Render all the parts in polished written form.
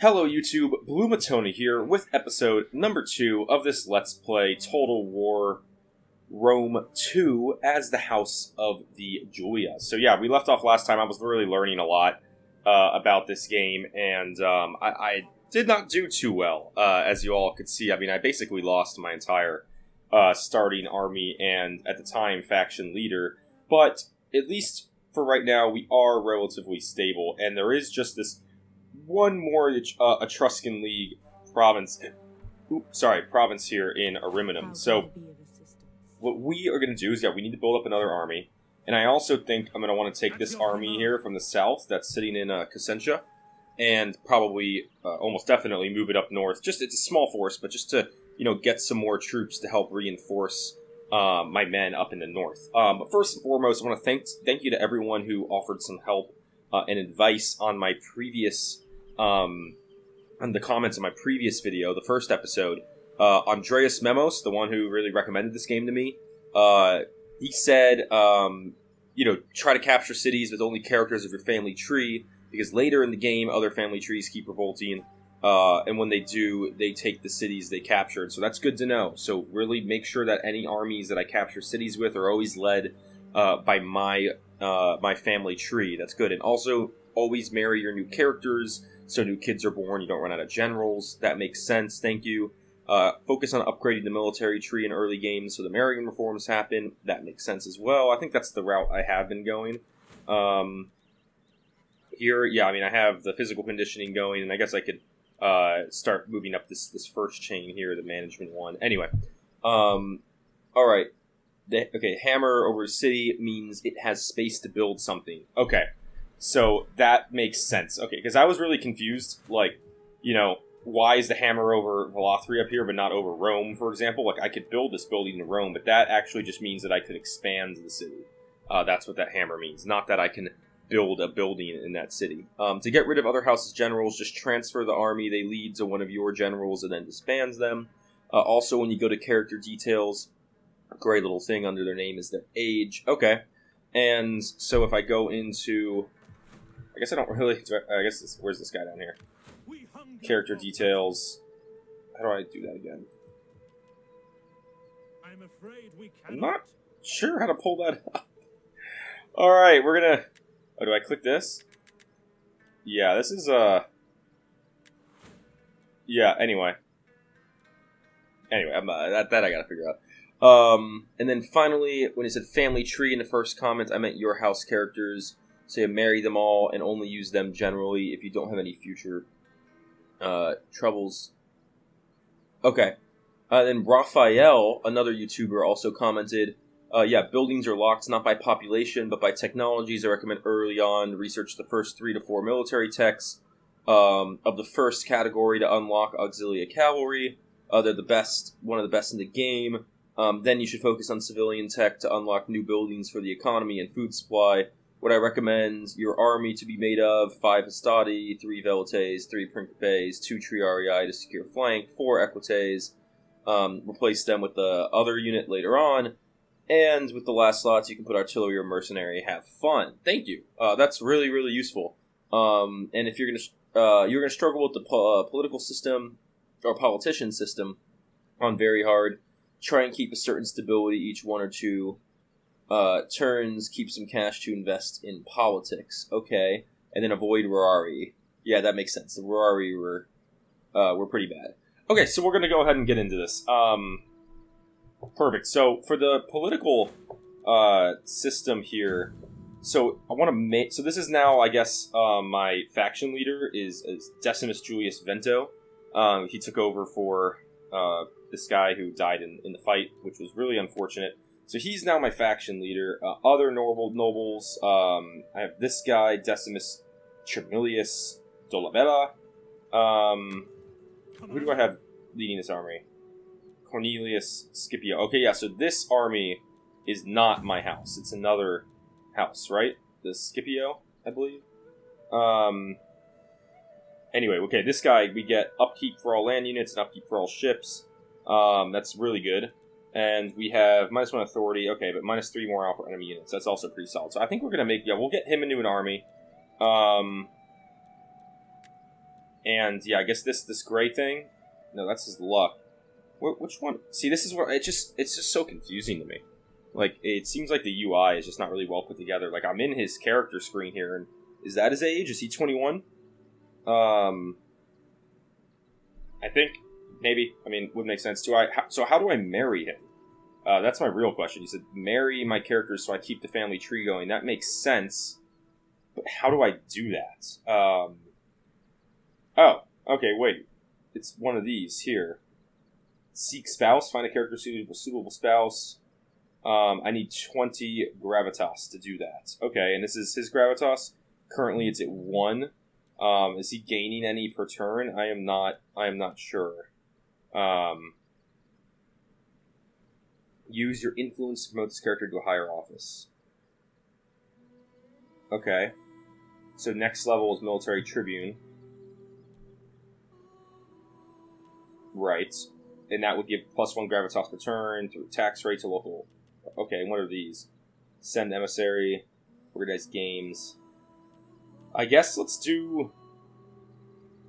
Hello YouTube, Blue Matona here with episode number 2 of this Let's Play Total War Rome 2 as the House of the Julia. So yeah, we left off last time. I was really learning a lot about this game, and I did not do too well, as you all could see. I mean, I basically lost my entire starting army and, at the time, faction leader, but at least for right now, we are relatively stable, and there is just this one more Etruscan League province here in Ariminum. So what we are going to do is, we need to build up another army. And I also think I'm going to want to take this army here from the south that's sitting in Cosentia and probably almost definitely move it up north. It's a small force, but just to, get some more troops to help reinforce my men up in the north. But first and foremost, I want to thank you to everyone who offered some help and advice on my previous, on the comments of my previous video, the first episode. Andreas Memos, the one who really recommended this game to me, he said, try to capture cities with only characters of your family tree, because later in the game, other family trees keep revolting, and when they do, they take the cities they captured. So that's good to know. So really make sure that any armies that I capture cities with are always led by my family tree. That's good. And also, always marry your new characters, so new kids are born, you don't run out of generals. That makes sense, thank you. Focus on upgrading the military tree in early games so the marrying reforms happen. That makes sense as well. I think that's the route I have been going. Here, I have the physical conditioning going, and I guess I could start moving up this first chain here, the management one. Anyway, alright. Okay, hammer over city means it has space to build something. Okay, so that makes sense. Okay, because I was really confused, why is the hammer over Valothri up here but not over Rome, for example? I could build this building in Rome, but that actually just means that I could expand the city. That's what that hammer means, not that I can build a building in that city. To get rid of other houses' generals, just transfer the army they lead to one of your generals and then disbands them. Also, when you go to character details, a great little thing under their name is their age. Okay. And so if I go into... I guess I don't really... where's this guy down here? Character details. How do I do that again? I'm not sure how to pull that up. Alright, we're gonna... Oh, do I click this? Yeah, this is, Yeah, anyway. Anyway, that I gotta figure out. And then finally, when it said family tree in the first comment, I meant your house characters. So you marry them all and only use them generally if you don't have any future troubles. Okay. Then Raphael, another YouTuber, also commented, buildings are locked not by population, but by technologies. I recommend early on research the first 3 to 4 military techs of the first category to unlock auxiliary cavalry. They're the best, one of the best in the game. Then you should focus on civilian tech to unlock new buildings for the economy and food supply. What I recommend your army to be made of: 5 Hastati, 3 Velites, 3 Principes, 2 Triarii to secure flank, 4 Equites. Replace them with the other unit later on. And with the last slots, you can put artillery or mercenary. Have fun. Thank you. That's really, really useful. And if you're gonna struggle with the political system or politician system on very hard, try and keep a certain stability each 1 or 2 turns. Keep some cash to invest in politics. Okay, and then avoid Rurari. Yeah, that makes sense. The Rurari were pretty bad. Okay, so we're gonna go ahead and get into this. Perfect. So for the political system here, so I want to make. So this is now, I guess, my faction leader is Decimus Julius Vento. He took over for this guy who died in the fight, which was really unfortunate. So he's now my faction leader. Other nobles, I have this guy, Decimus Tremilius Dolabella. Who do I have leading this army? Cornelius Scipio. Okay, yeah, so this army is not my house. It's another house, right? The Scipio, I believe. Anyway, okay, this guy, we get upkeep for all land units and upkeep for all ships. That's really good. And we have -1 authority, okay, but -3 morale for enemy units. That's also pretty solid. So I think we're going to make, we'll get him into an army. And yeah, I guess this gray thing. No, that's his luck. Which one? See, this is where it's just so confusing to me. Like, it seems like the UI is just not really well put together. Like, I'm in his character screen here, and is that his age? Is he 21? I think maybe. I mean, would make sense. So how do I marry him? That's my real question. You said marry my characters so I keep the family tree going. That makes sense, but how do I do that? Oh, okay. Wait, it's one of these here. Seek spouse. Find a character suitable spouse. I need 20 gravitas to do that. Okay, and this is his gravitas. Currently, it's at 1. Is he gaining any per turn? I am not sure. Use your influence to promote this character to a higher office. Okay. So next level is military tribune. Right. And that would give +1 gravitas per turn through tax rate to local. Okay, and what are these? Send emissary, organize games. I guess let's do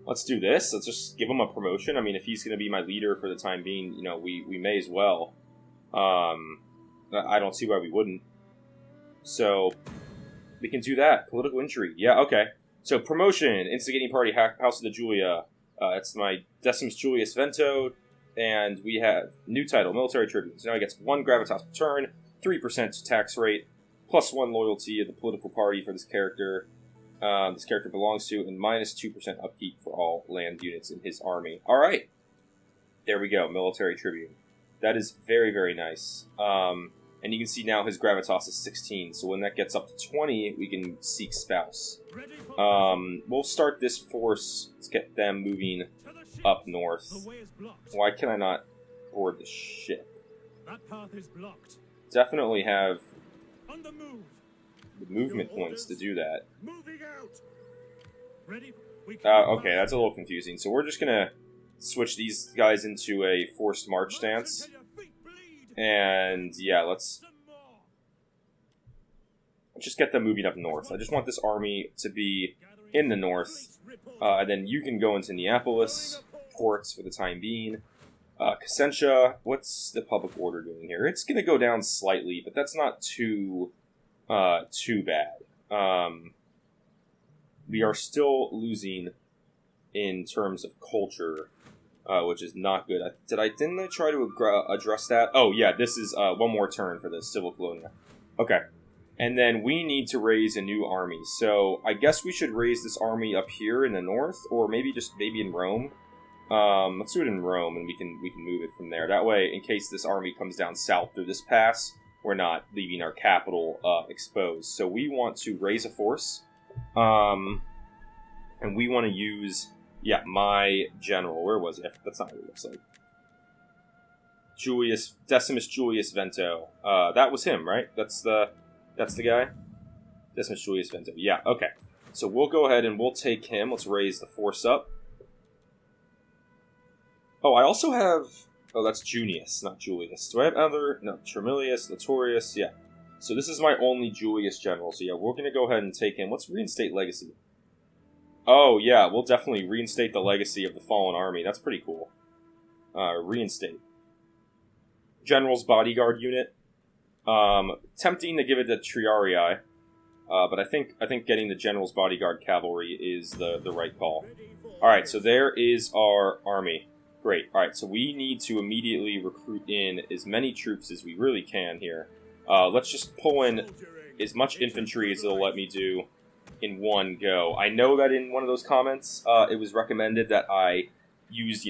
this. Let's just give him a promotion. I mean, if he's going to be my leader for the time being, you know, we may as well. I don't see why we wouldn't. So we can do that. Political intrigue. Yeah, okay. So promotion, instigating party, House of the Julia. It's my Decimus Julius Vento, and we have new title, Military Tribune. So now he gets 1 gravitas per turn, 3% tax rate, +1 loyalty of the political party for this character. This character belongs to, and -2% upkeep for all land units in his army. All right, there we go. Military Tribune. That is very, very nice. And you can see now his gravitas is 16. So when that gets up to 20, we can seek spouse. We'll start this force. Let's get them moving up north. Why can I not board the ship? That path is blocked. Definitely have On the move. the movement points to do that. Moving out. Ready? Okay, that's a little confusing. So we're just gonna switch these guys into a forced march stance. And yeah, let's just get them moving up north. I just want this army to be in the north. And then you can go into Neapolis ports for the time being. Cassentia, what's the public order doing here? It's going to go down slightly, but that's not too bad. We are still losing in terms of culture, which is not good. Didn't I try to address that? Oh yeah, this is one more turn for the civil colonia. Okay. And then we need to raise a new army. So I guess we should raise this army up here in the north, or maybe in Rome. Let's do it in Rome, and we can move it from there. That way, in case this army comes down south through this pass, we're not leaving our capital exposed. So we want to raise a force, and we want to use my general. Where was it? That's not what it looks like. Decimus Julius Vento. That was him, right? That's the guy? Decimus Julius Vento. Yeah, okay. So we'll go ahead and we'll take him. Let's raise the force up. Oh, I also have... Oh, that's Junius, not Julius. Do I have other... No, Tremilius, Notorious, yeah. So this is my only Julius general. So yeah, we're going to go ahead and take him. Let's reinstate legacy. Oh, yeah, we'll definitely reinstate the legacy of the fallen army. That's pretty cool. Reinstate. General's bodyguard unit. Tempting to give it to Triarii, but I think getting the General's bodyguard cavalry is the right call. Alright, so there is our army. Great. Alright, so we need to immediately recruit in as many troops as we really can here. Let's just pull in as much infantry as it'll let me do in one go. I know that in one of those comments, it was recommended that I use,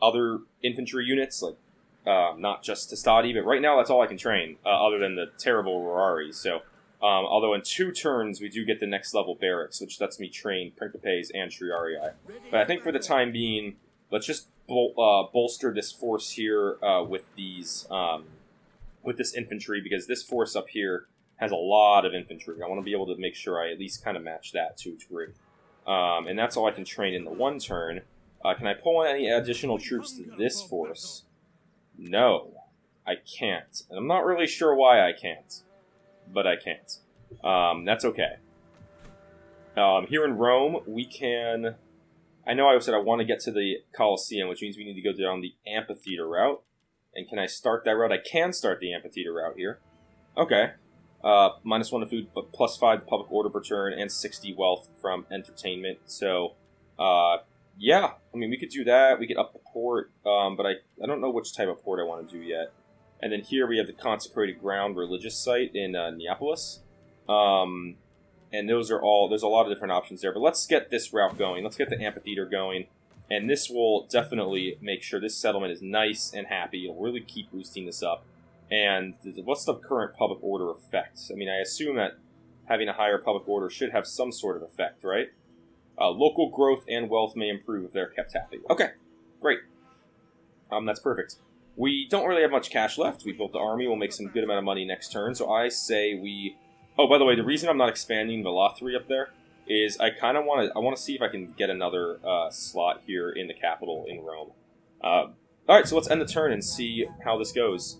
other infantry units, like not just Testati, but right now that's all I can train, other than the terrible Rorari. So, although in 2 turns we do get the next level barracks, which lets me train Principes and Triarii. But I think for the time being, let's just bolster this force here with these with this infantry, because this force up here has a lot of infantry. I want to be able to make sure I at least kind of match that to a degree. And that's all I can train in the 1 turn. Can I pull in any additional troops to this force? No, I can't. And I'm not really sure why I can't. But I can't. That's okay. Here in Rome, we can I know I said I want to get to the Colosseum, which means we need to go down the amphitheater route. And can I start that route? I can start the amphitheater route here. Okay. -1 to food, but +5 to public order per turn, and 60 wealth from entertainment. So, yeah. I mean, we could do that. We could up the port, but I don't know which type of port I want to do yet. And then here we have the consecrated ground religious site in Neapolis. And those are all, there's a lot of different options there. But let's get this route going. Let's get the amphitheater going. And this will definitely make sure this settlement is nice and happy. It'll really keep boosting this up. And what's the current public order effect? I mean, I assume that having a higher public order should have some sort of effect, right? Local growth and wealth may improve if they're kept happy. Okay, great. That's perfect. We don't really have much cash left. We built the army. We'll make some good amount of money next turn. So I say we... Oh, by the way, the reason I'm not expanding Velothri up there is I kind of want to see if I can get another slot here in the capital in Rome. Alright, so let's end the turn and see how this goes.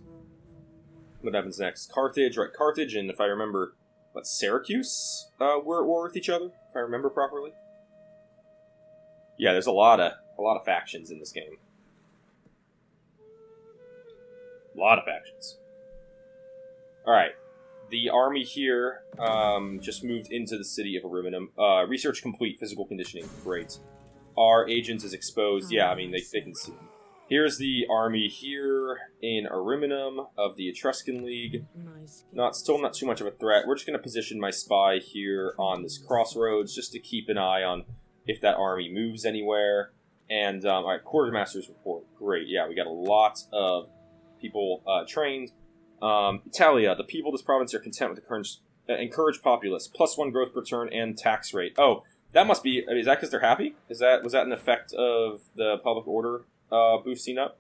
What happens next? Carthage, right? Carthage, and if I remember, Syracuse were at war with each other, if I remember properly. Yeah, there's a lot of factions in this game. A lot of factions. Alright. The army here just moved into the city of Ariminum. Research complete. Physical conditioning. Great. Our agent is exposed. Yeah, I mean, they can see. Here's the army here in Ariminum of the Etruscan League. Still not too much of a threat. We're just going to position my spy here on this crossroads just to keep an eye on if that army moves anywhere. And, alright, Quartermaster's report. Great. Yeah, we got a lot of people trained. Italia, the people of this province are content with the current encouraged populace, +1 growth per turn and tax rate. Oh, that must be, is that because they're happy? Was that an effect of the public order boosting up?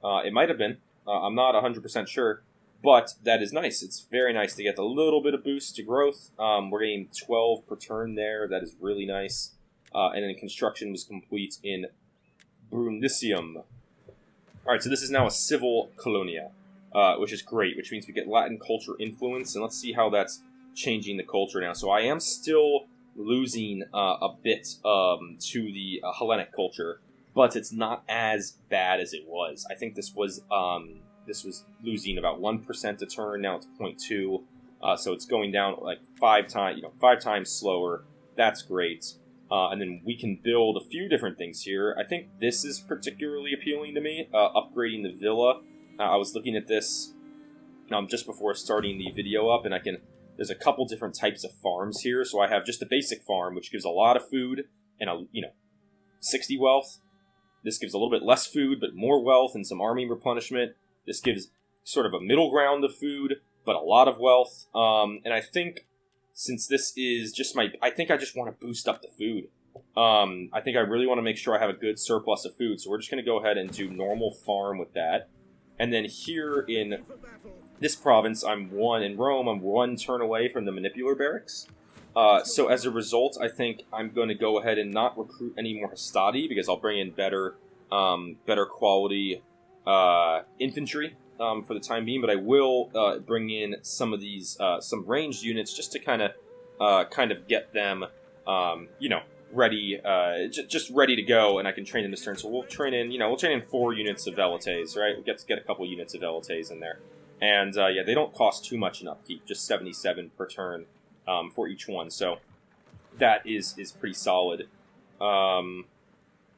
It might have been. I'm not 100% sure, but that is nice. It's very nice to get a little bit of boost to growth. We're getting 12 per turn there. That is really nice. And then construction was complete in Brundisium. Alright, so this is now a civil colonia. Which is great, which means we get Latin culture influence, and let's see how that's changing the culture now. So I am still losing a bit to the Hellenic culture, but it's not as bad as it was. I think this was losing about 1% a turn. Now it's 0.2, so it's going down like 5 times slower. That's great. And then we can build a few different things here. I think this is particularly appealing to me. Upgrading the villa. I was looking at this just before starting the video up, and there's a couple different types of farms here. So I have just a basic farm, which gives a lot of food and 60 wealth. This gives a little bit less food, but more wealth and some army replenishment. This gives sort of a middle ground of food, but a lot of wealth. And I think since this is just I think I just want to boost up the food. I think I really want to make sure I have a good surplus of food. So we're just going to go ahead and do normal farm with that. And then here in this province, in Rome, I'm 1 turn away from the Manipular Barracks. So as a result, I think I'm going to go ahead and not recruit any more Hastati, because I'll bring in better quality infantry for the time being. But I will bring in some of these, some ranged units just to kind of get them, ready, just ready to go, and I can train them this turn. So we'll train in 4 units of Velites, right? We'll get a couple units of Velites in there. And, yeah, they don't cost too much in upkeep, just 77 per turn for each one. So that is pretty solid.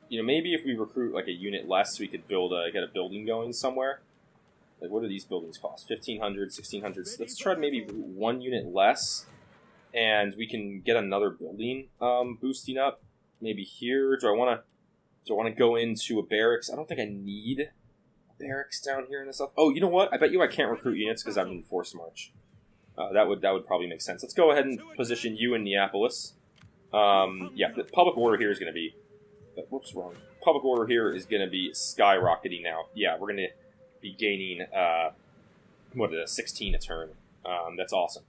Maybe if we recruit, like, a unit less, we could get a building going somewhere. Like, what do these buildings cost? 1,500, 1,600. Let's try to maybe 1 unit less. And we can get another building boosting up. Maybe here. Do I want to go into a barracks? I don't think I need a barracks down here in this stuff. Oh, you know what? I bet you I can't recruit units because I'm in force march. That would probably make sense. Let's go ahead and position you in Neapolis. Yeah, the public order here is going to be... Whoops, wrong. Public order here is going to be skyrocketing now. Yeah, we're going to be gaining 16 a turn. That's awesome.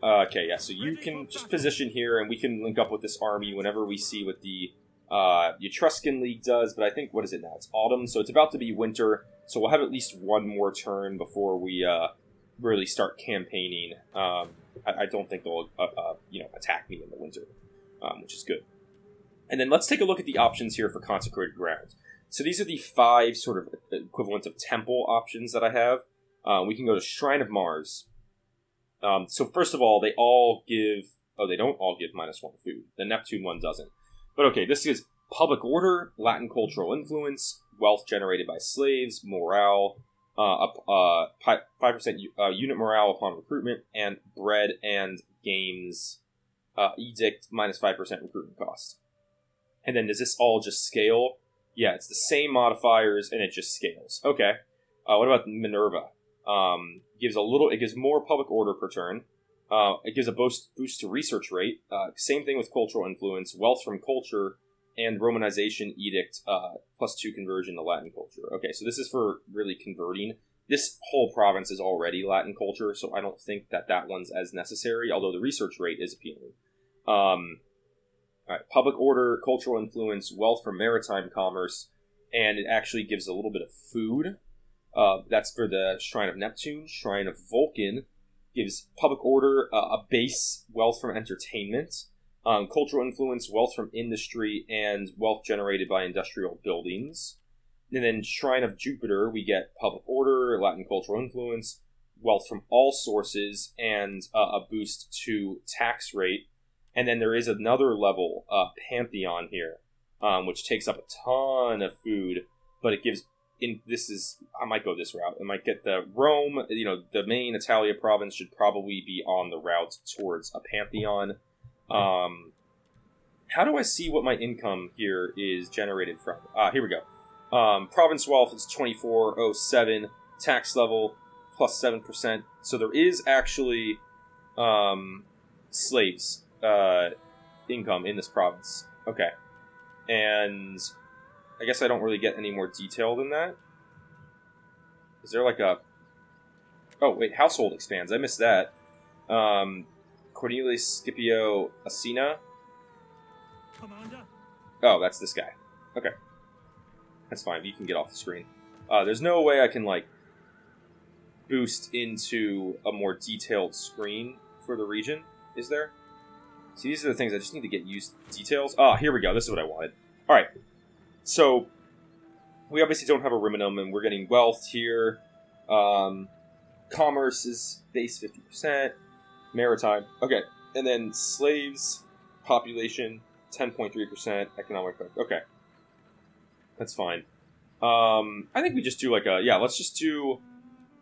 Okay, yeah, so you can just position here, and we can link up with this army whenever we see what the Etruscan League does, but I think, what is it now? It's autumn, so it's about to be winter, so we'll have at least 1 more turn before we really start campaigning. I don't think they'll, attack me in the winter, which is good. And then let's take a look at the options here for Consecrated Ground. So these are the 5 sort of equivalent of temple options that I have. We can go to Shrine of Mars. So first of all, they all give... Oh, they don't all give -1 food. The Neptune one doesn't. But okay, this is Public Order, Latin Cultural Influence, Wealth Generated by Slaves, Morale, 5% unit morale upon recruitment, and Bread and Games Edict, -5% recruitment cost. And then does this all just scale? Yeah, it's the same modifiers, and it just scales. Okay. What about Minerva? It gives more public order per turn. It gives a boost to research rate. Same thing with cultural influence, wealth from culture, and Romanization edict, +2 conversion to Latin culture. Okay, so this is for really converting. This whole province is already Latin culture, so I don't think that one's as necessary, although the research rate is appealing. Alright, public order, cultural influence, wealth from maritime commerce, and it actually gives a little bit of food. That's for the Shrine of Neptune. Shrine of Vulcan gives public order, a base, wealth from entertainment, cultural influence, wealth from industry, and wealth generated by industrial buildings. And then Shrine of Jupiter, we get public order, Latin cultural influence, wealth from all sources, and a boost to tax rate. And then there is another level, Pantheon here, which takes up a ton of food, but it gives... I might go this route. I might get the Rome, the main Italia province should probably be on the route towards a Pantheon. How do I see what my income here is generated from? Here we go. Province wealth is 2407, tax level +7%. So there is actually slaves income in this province. Okay. And I guess I don't really get any more detail than that. Is there like a... Oh, wait, household expands. I missed that. Cornelius Scipio Asina. Commander? Oh, that's this guy. Okay. That's fine. You can get off the screen. There's no way I can, boost into a more detailed screen for the region, is there? See, these are the things I just need to get used to details. Here we go. This is what I wanted. Alright. So, we obviously don't have a Riminum, and we're getting wealth here. Commerce is base 50%. Maritime. Okay. And then slaves, population, 10.3%. Economic effect. Okay. That's fine. I think we just do let's just do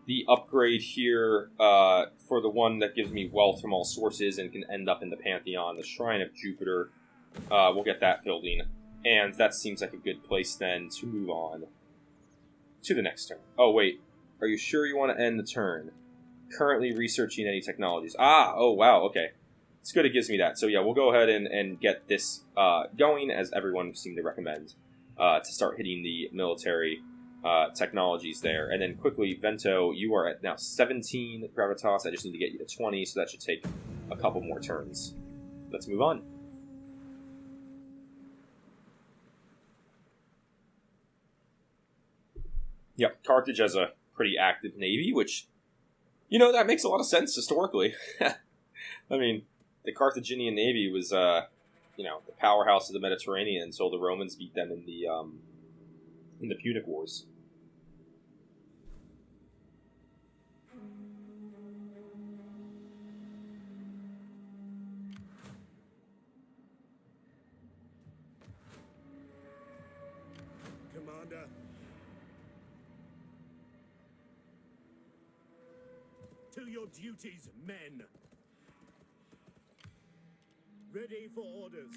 the upgrade here for the one that gives me wealth from all sources and can end up in the Pantheon, the Shrine of Jupiter. We'll get that building. And that seems like a good place then to move on to the next turn. Oh, wait. Are you sure you want to end the turn? Currently researching any technologies. Oh, wow, okay. It's good it gives me that. So, yeah, we'll go ahead and get this going, as everyone seemed to recommend, to start hitting the military technologies there. And then quickly, Vento, you are at now 17 Gravitas. I just need to get you to 20, so that should take a couple more turns. Let's move on. Yep, Carthage has a pretty active navy, which, that makes a lot of sense historically. I mean, the Carthaginian navy was, the powerhouse of the Mediterranean until the Romans beat them in the Punic Wars. Commander. To your duties, men. Ready for orders.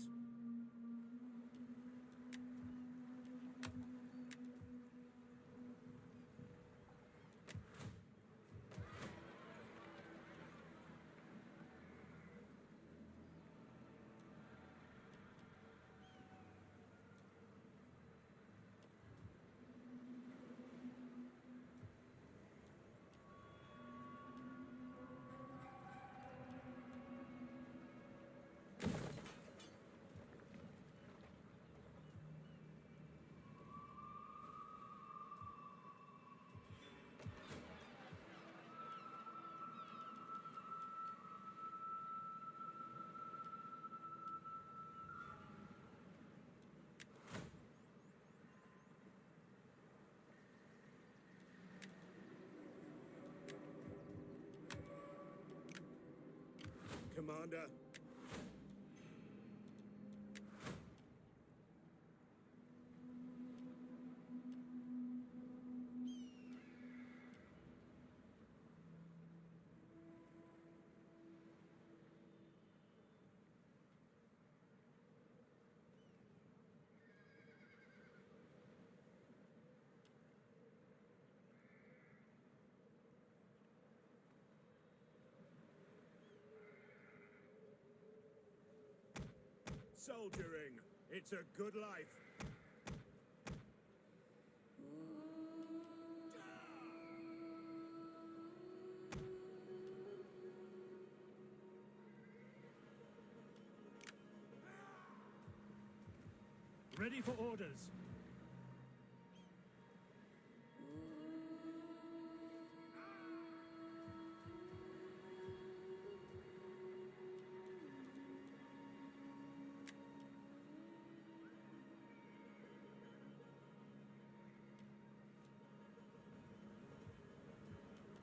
Commander. Soldiering. It's a good life. Ready for orders.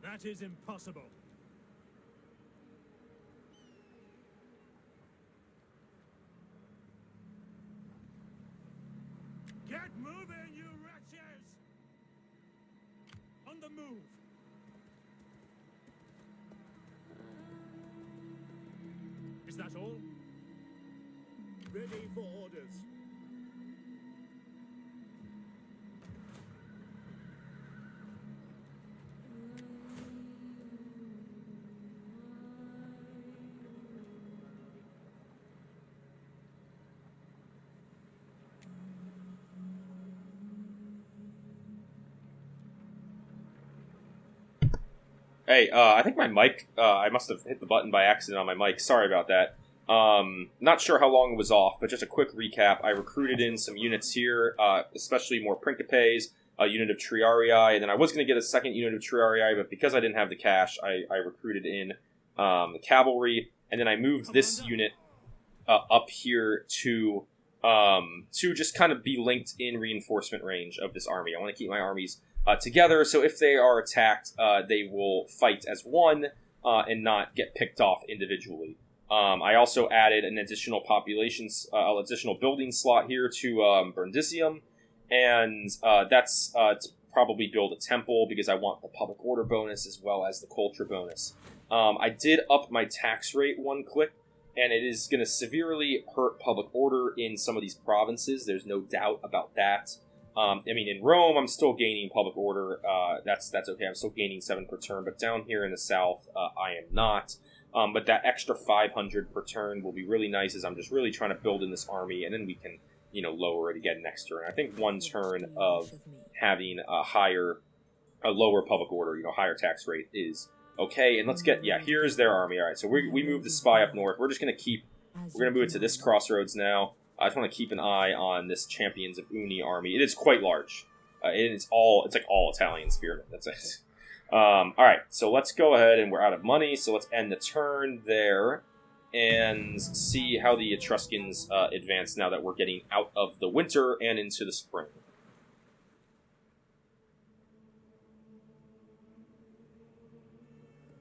That is impossible. Get moving, you wretches! On the move! Is that all? Ready for orders. Hey, I think my mic, I must have hit the button by accident on my mic. Sorry about that. Not sure how long it was off, but just a quick recap. I recruited in some units here, especially more Principes, a unit of Triarii, and then I was going to get a second unit of Triarii, but because I didn't have the cash, I recruited in the Cavalry, and then I moved this unit up here to just kind of be linked in reinforcement range of this army. I want to keep my armies together, so if they are attacked, they will fight as one and not get picked off individually. I also added an additional additional building slot here to Brundisium, and that's to probably build a temple because I want the public order bonus as well as the culture bonus. I did up my tax rate one click, and it is going to severely hurt public order in some of these provinces. There's no doubt about that. I mean, in Rome, I'm still gaining public order. That's okay. I'm still gaining 7 per turn, but down here in the south, I am not. But that extra 500 per turn will be really nice as I'm just really trying to build in this army, and then we can, lower it again next turn. I think one turn of having a lower public order, higher tax rate is okay. And let's get, here's their army. All right, so we moved the spy up north. We're going to move it to this crossroads now. I just want to keep an eye on this Champions of Uni army. It is quite large. It's like all Italian spearmen. That's it. All right, so let's go ahead, and we're out of money, so let's end the turn there and see how the Etruscans advance now that we're getting out of the winter and into the spring.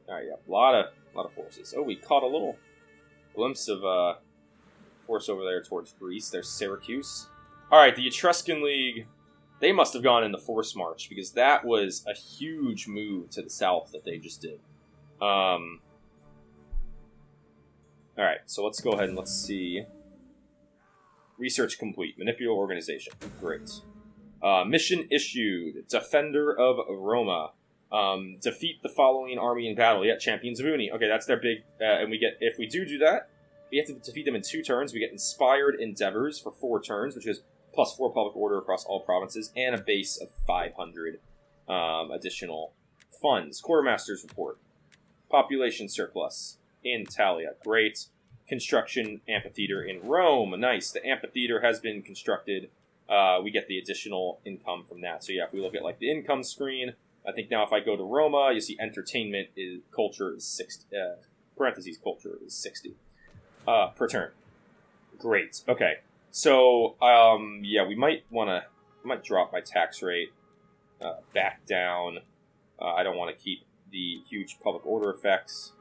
All right, a lot of forces. Oh, we caught a little glimpse of force over there towards Greece. There's Syracuse. All right, the Etruscan League, they must have gone in the force march because that was a huge move to the south that they just did. All right, so let's go ahead and let's see. Research complete. Manipulate organization. Great. Mission issued. Defender of Roma. Defeat the following army in battle. Yeah, Champions of Uni. Okay, that's their big... and we get... If we do that, we have to defeat them in 2 turns. We get Inspired Endeavors for 4 turns, which is plus 4 public order across all provinces, and a base of 500 additional funds. Quartermaster's Report. Population surplus in Italia. Great. Construction amphitheater in Rome. Nice. The amphitheater has been constructed. We get the additional income from that. So if we look at the income screen, I think now if I go to Roma, you see entertainment culture is 60. Parentheses culture is 60 per turn. Great. Okay. So we might drop my tax rate back down. I don't want to keep the huge public order effects.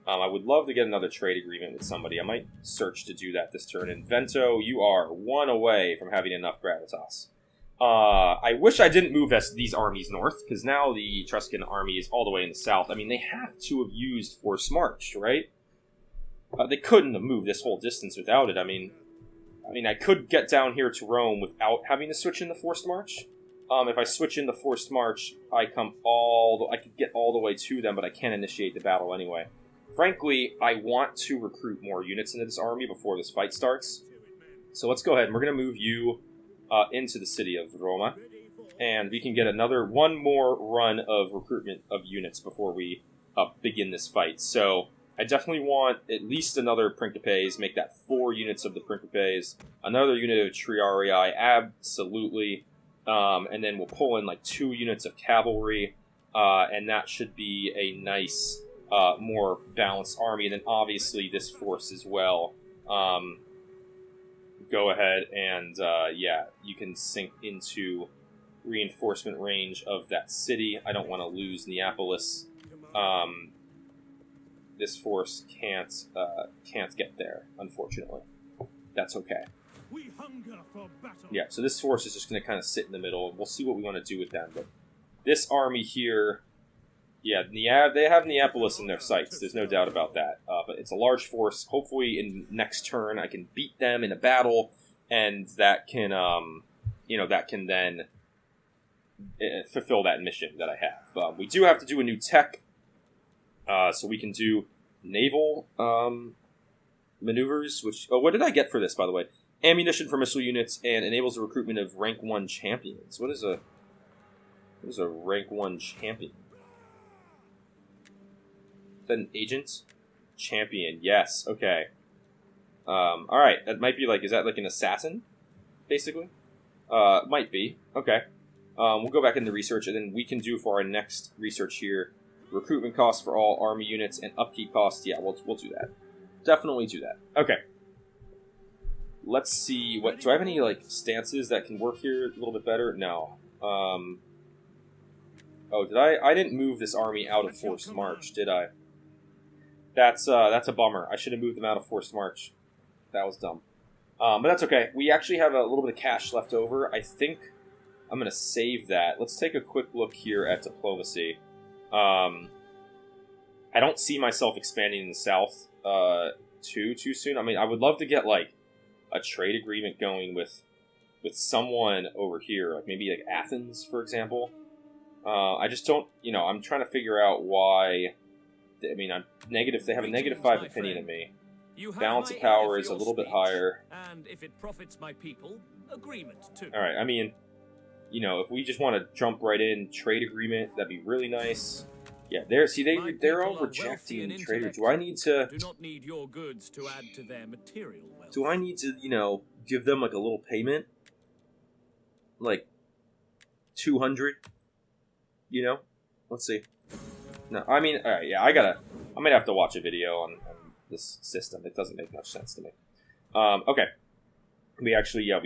I would love to get another trade agreement with somebody. I might search to do that this turn. And Vento, you are one away from having enough gravitas. I wish I didn't move these armies north, because now the Etruscan army is all the way in the south. I mean, they have to have used Forced March, right? They couldn't have moved this whole distance without it. I mean, I could get down here to Rome without having to switch into Forced March. If I switch into Forced March, I could get all the way to them, but I can't initiate the battle anyway. Frankly, I want to recruit more units into this army before this fight starts. So let's go ahead, and we're going to move you into the city of Roma, and we can get one more run of recruitment of units before we begin this fight. So I definitely want at least another Principes, make that 4 units of the Principes, another unit of Triarii, absolutely, and then we'll pull in like 2 units of cavalry, and that should be a nice, more balanced army, and then obviously this force as well. Go ahead and, you can sink into reinforcement range of that city. I don't want to lose Neapolis. This force can't get there, unfortunately. That's okay. We hunger for battle. Yeah, so this force is just going to kind of sit in the middle. We'll see what we want to do with them. But this army here, they have Neapolis in their sights. There's no doubt about that. But it's a large force. Hopefully, in next turn, I can beat them in a battle, and that can, then fulfill that mission that I have. We do have to do a new tech, so we can do naval maneuvers. What did I get for this, by the way? Ammunition for missile units and enables the recruitment of rank 1 champions. What is a rank 1 champion? An agent? Champion, yes, okay. Alright, that might be is that like an assassin? Basically? Might be, okay. We'll go back into research, and then we can do for our next research here, recruitment costs for all army units and upkeep costs. Yeah, we'll do that. Definitely do that. Okay. Let's see, do I have any, stances that can work here a little bit better? No. I didn't move this army out of Forced March, did I? That's a bummer. I should have moved them out of Forced March. That was dumb. But that's okay. We actually have a little bit of cash left over. I think I'm going to save that. Let's take a quick look here at diplomacy. I don't see myself expanding in the south too soon. I mean, I would love to get, a trade agreement going with someone over here. Maybe, Athens, for example. I just don't, I'm trying to figure out why... I mean, I'm negative. They have a -5 opinion of me. Balance of power is a little bit higher. And if it profits my people, agreement too. All right. I mean, if we just want to jump right in, trade agreement, that'd be really nice. Yeah, they're all rejecting trade. Do I need to? Do not need your goods to add to their material wealth. Do I need to, give them a little payment, 200? Let's see. No, I mean, all right, yeah, I might have to watch a video on this system. It doesn't make much sense to me. Okay. We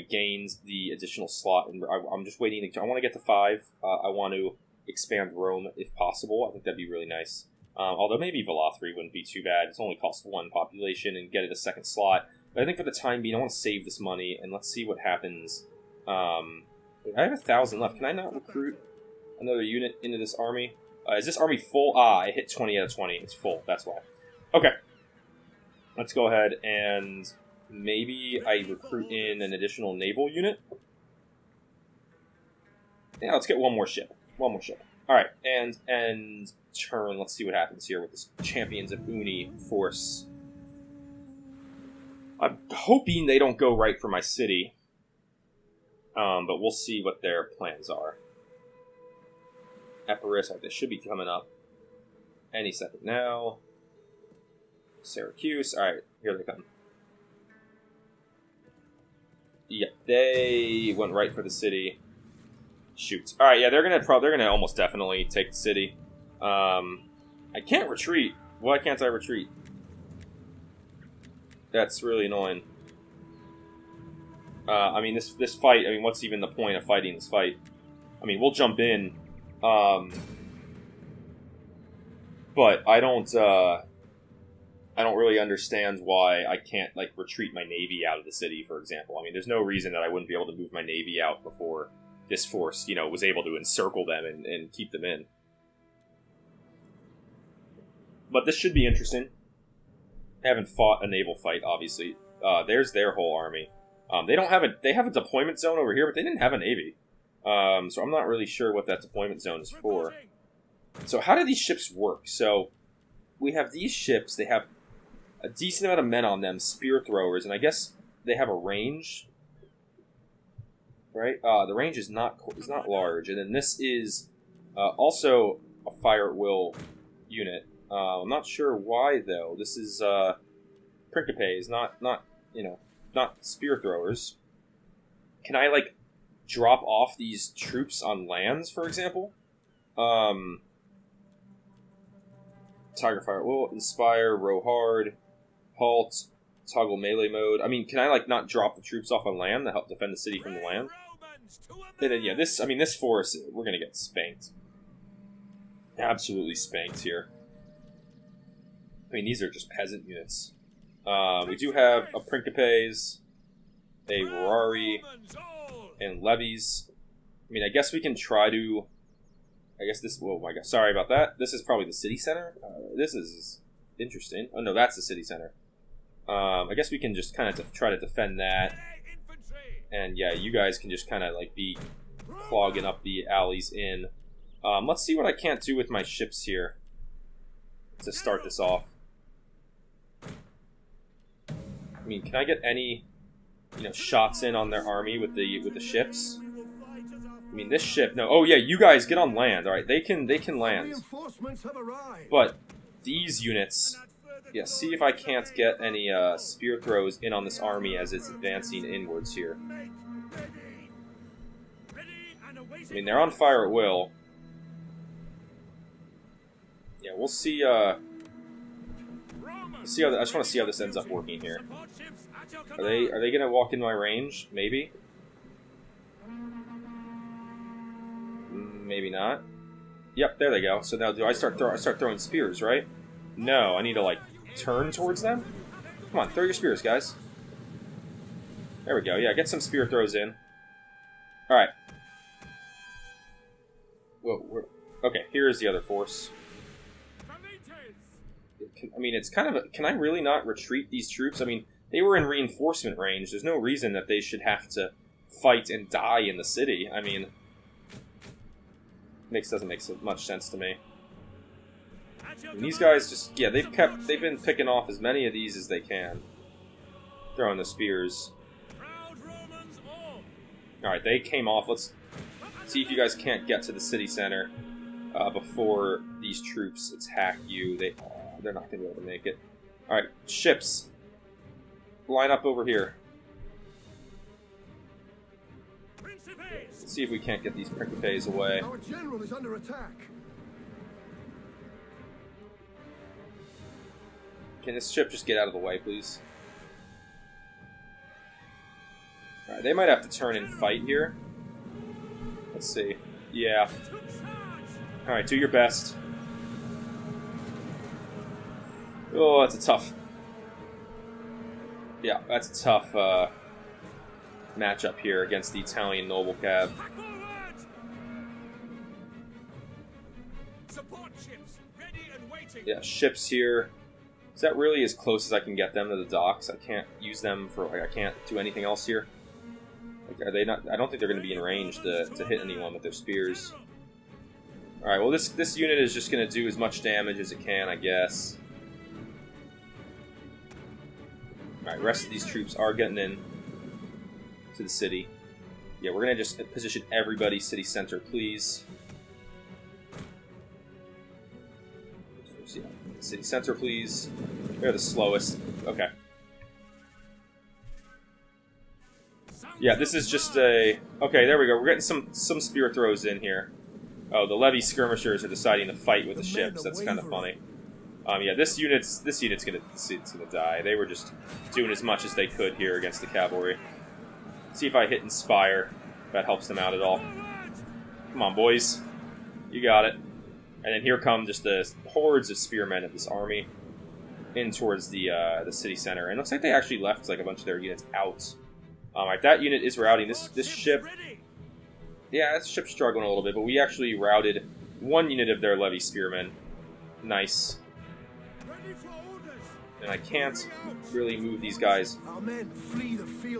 gained the additional slot, and I'm just waiting. I want to get to 5. I want to expand Rome if possible. I think that'd be really nice. Although maybe Velathri wouldn't be too bad. It's only cost 1 population and get it a second slot. But I think for the time being, I want to save this money, and let's see what happens. I have 1,000 left. Can I not recruit another unit into this army? Is this army full? I hit 20 out of 20. It's full. That's why. Okay. Let's go ahead and maybe I recruit in an additional naval unit. Yeah, let's get one more ship. All right, and turn. Let's see what happens here with this Champions of Uni force. I'm hoping they don't go right for my city, but we'll see what their plans are. Epirus, this should be coming up any second now. Syracuse, alright, here they come. Yeah, they went right for the city. Shoot. Alright, yeah, they're gonna almost definitely take the city. I can't retreat. Why can't I retreat? That's really annoying. I mean, this fight, what's even the point of fighting this fight? I mean, we'll jump in. But I don't, I don't really understand why I can't, like, retreat my navy out of the city, for example. I mean, there's no reason that I wouldn't be able to move my navy out before this force, you know, was able to encircle them and keep them in. But this should be interesting. I haven't fought a naval fight, obviously. There's their whole army. They have a deployment zone over here, but they didn't have a navy. So I'm not really sure what that deployment zone is for. So how do these ships work? So we have these ships. They have a decent amount of men on them, spear throwers, and I guess they have a range, right? The range is not large, and then this is also a fire at will unit. I'm not sure why though. This is Principes, not spear throwers. Can I like drop off these troops on lands, for example? Tiger fire will inspire, row hard, halt, toggle melee mode. I mean, can I like not drop the troops off on land to help defend the city from the land? And then yeah, this force, we're gonna get spanked. Absolutely spanked here. I mean, these are just peasant units. We do have a Principes, a Rari, and levies. I mean, I guess we can try to... I guess this... Oh my god, sorry about that. This is probably the city center? This is interesting. Oh no, that's the city center. I guess we can just kind of try to defend that. And yeah, you guys can just kind of like be clogging up the alleys in. Let's see what I can't do with my ships here to start this off. I mean, can I get any, shots in on their army with the ships? I mean, this ship. No. Oh yeah, you guys get on land. All right, they can land. But these units, yeah. See if I can't get any spear throws in on this army as it's advancing inwards here. I mean, they're on fire at will. Yeah, we'll see. I just want to see how this ends up working here. Are they gonna walk in my range? Maybe. Maybe not. Yep, there they go. So now, do I start throwing spears? Right? No, I need to like turn towards them. Come on, throw your spears, guys. There we go. Yeah, get some spear throws in. All right. Whoa, okay, here is the other force. I mean, it's kind of can I really not retreat these troops? I mean, they were in reinforcement range. There's no reason that they should have to fight and die in the city. I mean, doesn't make so much sense to me. And these guys just, yeah, they've been picking off as many of these as they can. Throwing the spears. Alright, they came off. Let's see if you guys can't get to the city center before these troops attack you. They're not going to be able to make it. Alright, ships. Line up over here. Let's see if we can't get these Principes away. Our general is under attack. Can this ship just get out of the way, please? Alright, they might have to turn and fight here. Let's see. Yeah. Alright, do your best. Oh, that's a tough... Yeah, that's a tough matchup here against the Italian noble cav. Yeah, ships here. Is that really as close as I can get them to the docks? I can't use them for, like, I can't do anything else here. Like, are they not? I don't think they're going to be in range to hit anyone with their spears. Alright, well this unit is just going to do as much damage as it can, I guess. Alright, the rest of these troops are getting in to the city. Yeah, we're going to just position everybody city center, please. City center, please. They're the slowest. Okay. Yeah, this is just a... Okay, there we go. We're getting some spear throws in here. Oh, the levy skirmishers are deciding to fight with the ships. That's kind of funny. Yeah, this unit's gonna die. They were just doing as much as they could here against the cavalry. See if I hit inspire. If that helps them out at all. Come on, boys. You got it. And then here come just the hordes of spearmen of this army. in towards the city center. And it looks like they actually left like a bunch of their units out. Alright, that unit is routing. This ship... Yeah, this ship's struggling a little bit, but we actually routed one unit of their levy spearmen. Nice. And I can't really move these guys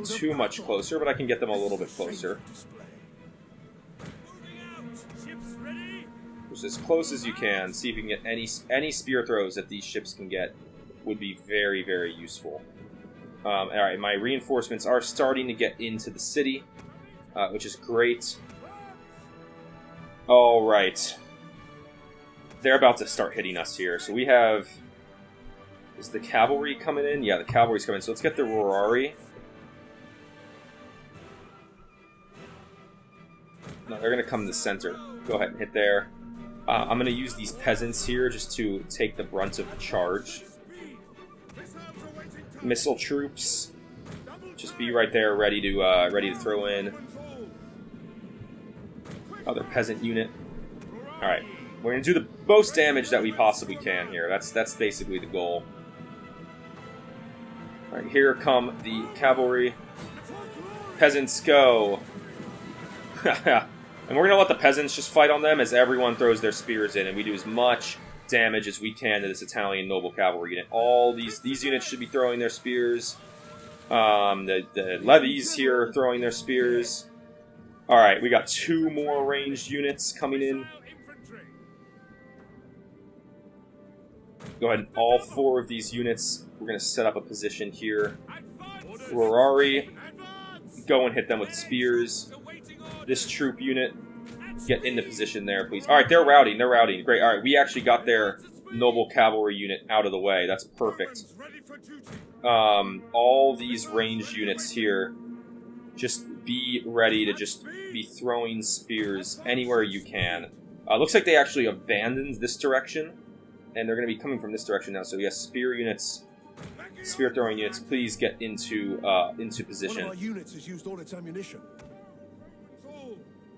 too much closer, but I can get them a little bit closer. Just as close as you can. See if you can get any spear throws that these ships can get would be very, very useful. Alright, my reinforcements are starting to get into the city, which is great. Alright. They're about to start hitting us here. So we have... Is the cavalry coming in? Yeah, the cavalry's coming in. So let's get the Rorari. No, they're going to come in the center. Go ahead and hit there. I'm going to use these peasants here just to take the brunt of the charge. Missile troops. Just be right there, ready to throw in. Other peasant unit. Alright. We're going to do the most damage that we possibly can here. That's basically the goal. Alright, here come the cavalry. Peasants go. And we're going to let the peasants just fight on them as everyone throws their spears in, and we do as much damage as we can to this Italian noble cavalry unit. All these units should be throwing their spears. The levies here are throwing their spears. Alright, we got 2 more ranged units coming in. Go ahead and all 4 of these units, we're going to set up a position here. Rorari, go and hit them with spears. This troop unit, get into position there, please. Alright, they're routing. Great. Alright, we actually got their noble cavalry unit out of the way. That's perfect. All these ranged units here, just be ready to just be throwing spears anywhere you can. Looks like they actually abandoned this direction, and they're going to be coming from this direction now. So yes, spear units, spear throwing units, please get into position. One of our units has used all its ammunition.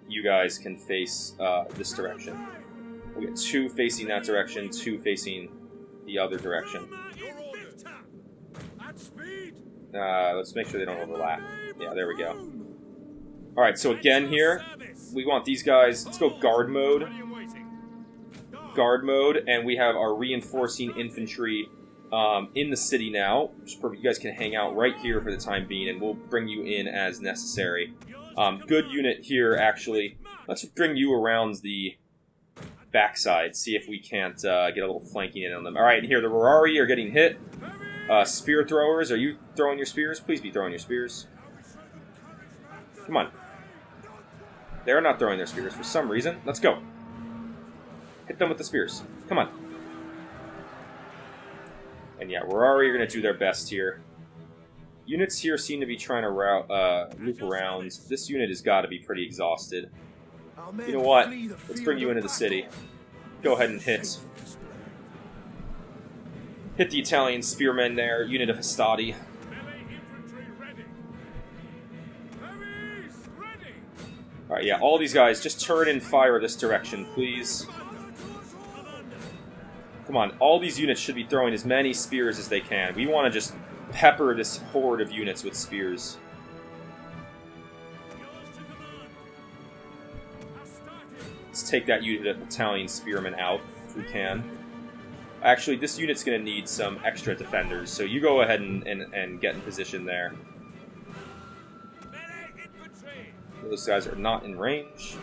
You guys can face this direction. We got 2 facing that direction, 2 facing the other direction. Let's make sure they don't overlap. Yeah, there we go. Alright, so again here, we want these guys... Let's go guard mode. Guard mode, and we have our reinforcing infantry in the city now. Which is perfect. You guys can hang out right here for the time being, and we'll bring you in as necessary. Good unit here, actually. Let's bring you around the backside, see if we can't get a little flanking in on them. Alright, here, the Rorari are getting hit. Spear throwers, are you throwing your spears? Please be throwing your spears. Come on. They're not throwing their spears for some reason. Let's go. Hit them with the spears. Come on. And yeah, Rorari are going to do their best here. Units here seem to be trying to loop around. This unit has got to be pretty exhausted. You know what? Let's bring you into the city. Go ahead and hit. Hit the Italian spearmen there. Unit of Hastati. Alright, yeah, all these guys, just turn and fire this direction, please. Come on, all these units should be throwing as many spears as they can. We want to just pepper this horde of units with spears. Let's take that unit of Italian spearmen out, if we can. Actually, this unit's going to need some extra defenders, so you go ahead and get in position there. Those guys are not in range.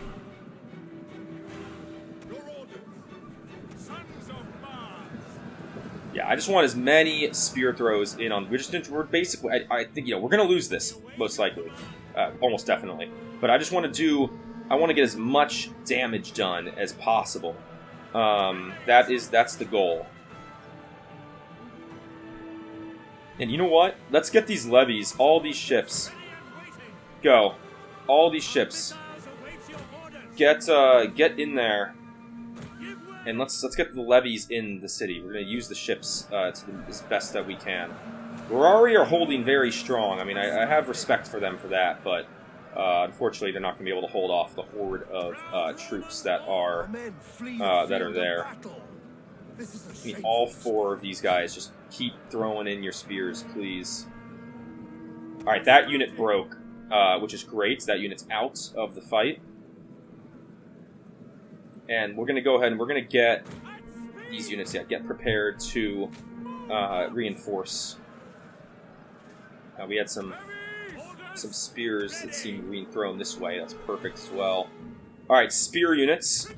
Yeah, I just want as many spear throws in on. We're basically. I think we're gonna lose this most likely, almost definitely. But I just want to I want to get as much damage done as possible. That's the goal. And you know what? Let's get these levies, all these ships. Go. All these ships, get in there, and let's get the levies in the city. We're going to use the ships as best that we can. Rorari are holding very strong. I mean, I have respect for them for that, but unfortunately, they're not going to be able to hold off the horde of troops that are there. This is a I mean, shame. all 4 of these guys, just keep throwing in your spears, please. Alright, that unit broke, which is great. That unit's out of the fight. And we're going to go ahead and we're going to get these units, get prepared to reinforce. We had some spears that seemed being thrown this way. That's perfect as well. Alright, spear units.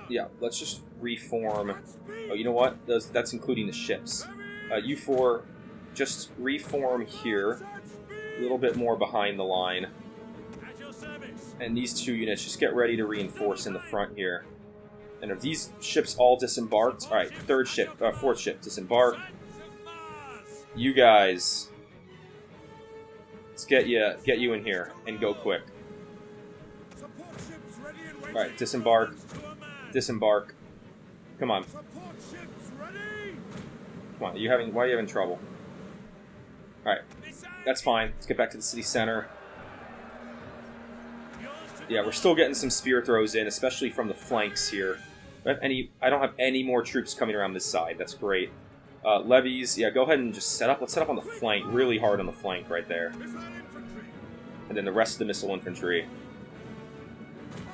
Yeah, let's just reform. Oh, you know what? That's including the ships. You 4, just reform here. A little bit more behind the line. And these 2 units, just get ready to reinforce in the front here. And are these ships all disembarked? Alright, 4th ship, disembark. You guys, let's get you in here and go quick. Alright, disembark. Disembark. Come on. Come on, why are you having trouble? Alright, that's fine. Let's get back to the city center. Yeah, we're still getting some spear throws in, especially from the flanks here. I don't have any more troops coming around this side. That's great. Levies, yeah, go ahead and just set up. Let's set up on the flank, really hard on the flank right there. And then the rest of the missile infantry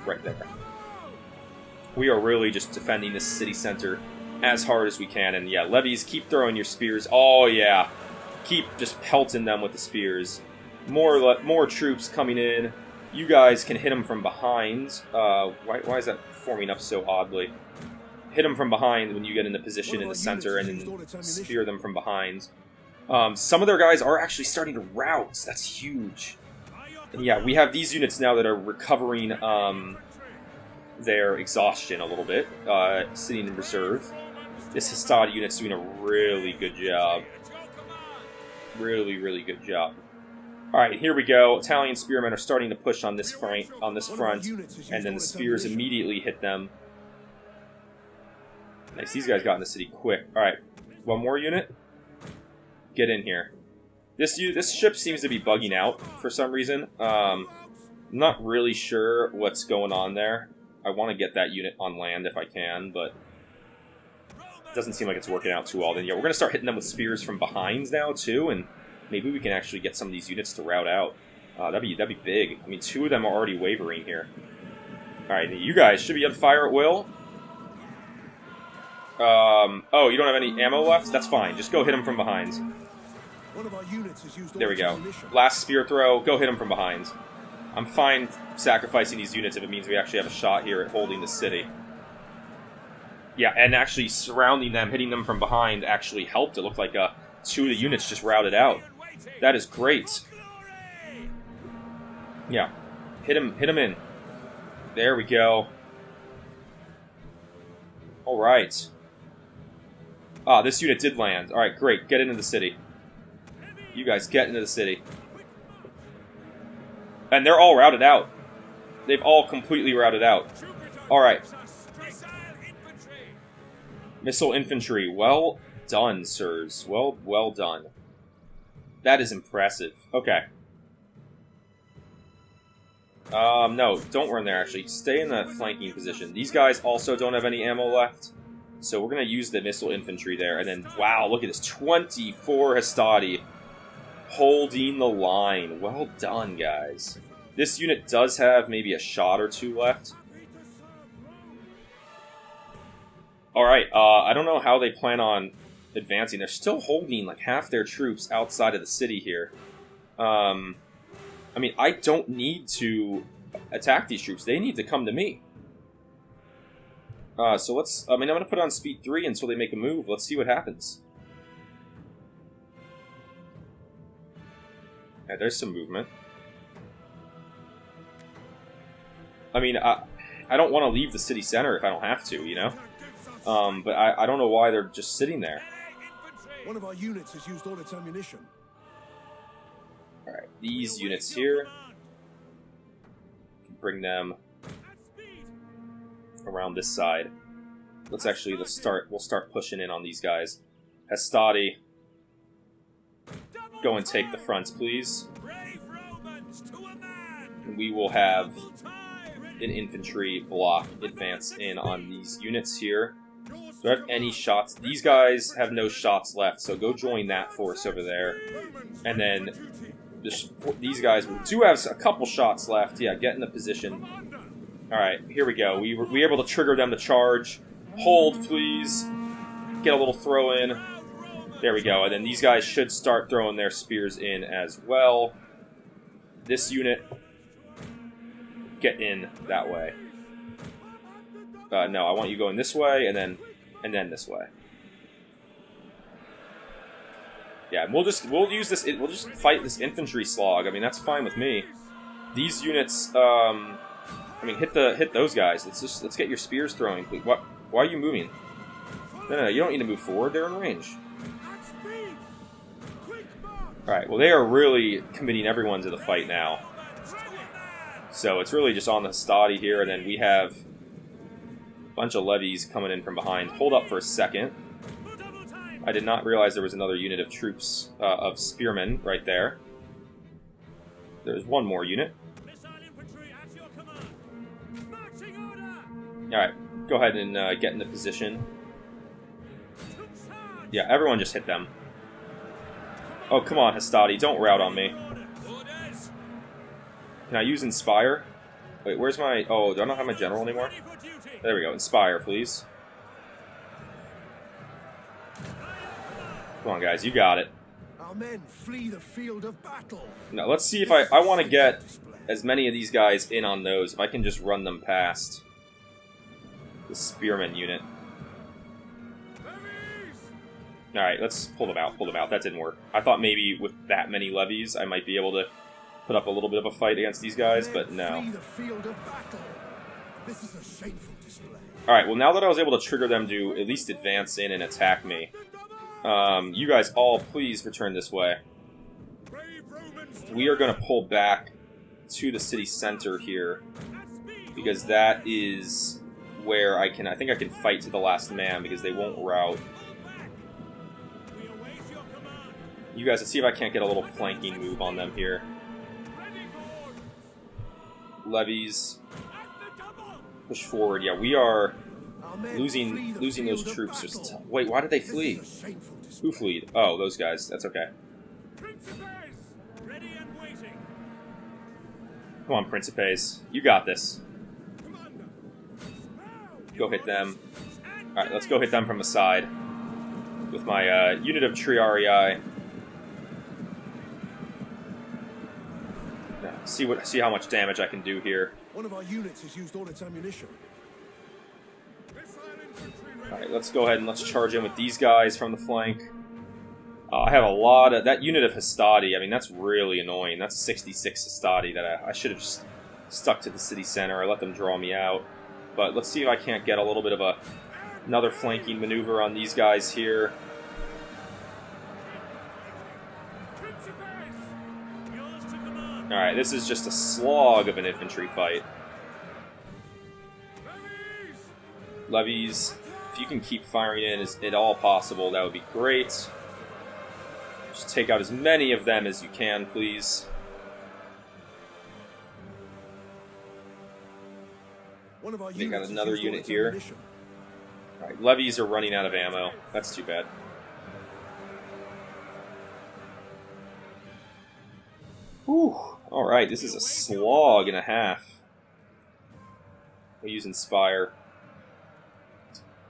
right there. We are really just defending this city center as hard as we can. And yeah, levies, keep throwing your spears. Oh yeah, keep just pelting them with the spears. More troops coming in. You guys can hit them from behind. Why is that forming up so oddly? Hit them from behind when you get into position in the center, and then spear them from behind. Some of their guys are actually starting to rout. That's huge. And yeah, we have these units now that are recovering their exhaustion a little bit, sitting in reserve. This Hastad unit's doing a really good job. Really, really good job. Alright, here we go. Italian spearmen are starting to push on this front, and then the spears immediately hit them. Nice, these guys got in the city quick. Alright, one more unit. Get in here. This ship seems to be bugging out for some reason. I'm not really sure what's going on there. I want to get that unit on land if I can, but it doesn't seem like it's working out too well. Then yeah, we're going to start hitting them with spears from behind now too, and maybe we can actually get some of these units to rout out. That'd be big. I mean, 2 of them are already wavering here. Alright, you guys should be able to fire at will. Oh, you don't have any ammo left? That's fine. Just go hit them from behind. One of our units has used all There we its go. ammunition. Last spear throw. Go hit them from behind. I'm fine sacrificing these units if it means we actually have a shot here at holding the city. Yeah, and actually surrounding them, hitting them from behind actually helped. It looked like 2 of the units just routed out. That is great. Yeah. Hit him in. There we go. Alright. This unit did land. Alright, great. Get into the city. You guys get into the city. And they're all routed out. They've all completely routed out. Alright. Missile infantry. Well done, sirs. Well done. That is impressive. Okay. No, don't run there, actually. Stay in the flanking position. These guys also don't have any ammo left. So we're going to use the missile infantry there. And then, wow, look at this. 24 Hastati holding the line. Well done, guys. This unit does have maybe a shot or 2 left. Alright, I don't know how they plan on advancing. They're still holding like half their troops outside of the city here. I mean, I don't need to attack these troops. They need to come to me. So let's... I mean, I'm going to put on speed 3 until they make a move. Let's see what happens. Yeah, there's some movement. I mean, I don't want to leave the city center if I don't have to, you know? But I don't know why they're just sitting there. One of our units has used all its ammunition. Alright, these units here. Bring them around this side. We'll start pushing in on these guys. Hastati, go and take the fronts, please. And we will have an infantry block advance in on these units here. Do I have any shots? These guys have no shots left, so go join that force over there. And then these guys do have a couple shots left. Yeah, get in the position. Alright, here we go. We were able to trigger them to charge. Hold, please. Get a little throw in. There we go. And then these guys should start throwing their spears in as well. This unit, get in that way. No, I want you going this way, and then this way. Yeah, we'll just fight this infantry slog. I mean, that's fine with me. These units, I mean, hit those guys. Let's get your spears throwing, please. Why are you moving? No, you don't need to move forward. They're in range. All right. Well, they are really committing everyone to the fight now. So it's really just on the Hastati here, and then we have a bunch of levies coming in from behind. Hold up for a second. I did not realize there was another unit of troops, of spearmen right there. There's one more unit. Alright, go ahead and get into position. Yeah, everyone just hit them. Oh, come on, Hastati, don't rout on me. Can I use Inspire? Wait, where's my... Oh, do I not have my general anymore? There we go, Inspire, please. Come on, guys, you got it. Our men flee the field of battle. Now, let's see if I want to get as many of these guys in on those, if I can just run them past the spearman unit. Alright, let's pull them out, That didn't work. I thought maybe with that many levies, I might be able to put up a little bit of a fight against these guys, but no. This is a shameful display. Alright, well now that I was able to trigger them to at least advance in and attack me, you guys all please return this way. We are going to pull back to the city center here, because that is where I think I can fight to the last man, because they won't rout. You guys, let's see if I can't get a little flanking move on them here. Levies. Push forward. Yeah, we are losing those troops. Wait, why did they flee? Who fled? Oh, those guys. That's okay. Come on, Principes. You got this. Go hit them. Alright, let's go hit them from the side. With my unit of Triarii. See how much damage I can do here. One of our units has used all its ammunition. Alright, let's go ahead and let's charge in with these guys from the flank. I have a lot of... That unit of Hastati, I mean, that's really annoying. That's 66 Hastati that I should have just stuck to the city center or let them draw me out. But let's see if I can't get a little bit of another flanking maneuver on these guys here. Alright, this is just a slog of an infantry fight. Levies, if you can keep firing in at all possible, that would be great. Just take out as many of them as you can, please. They got another unit here. Alright, levies are running out of ammo. That's too bad. Whew. Alright, this is a slog and a half. We'll use Inspire.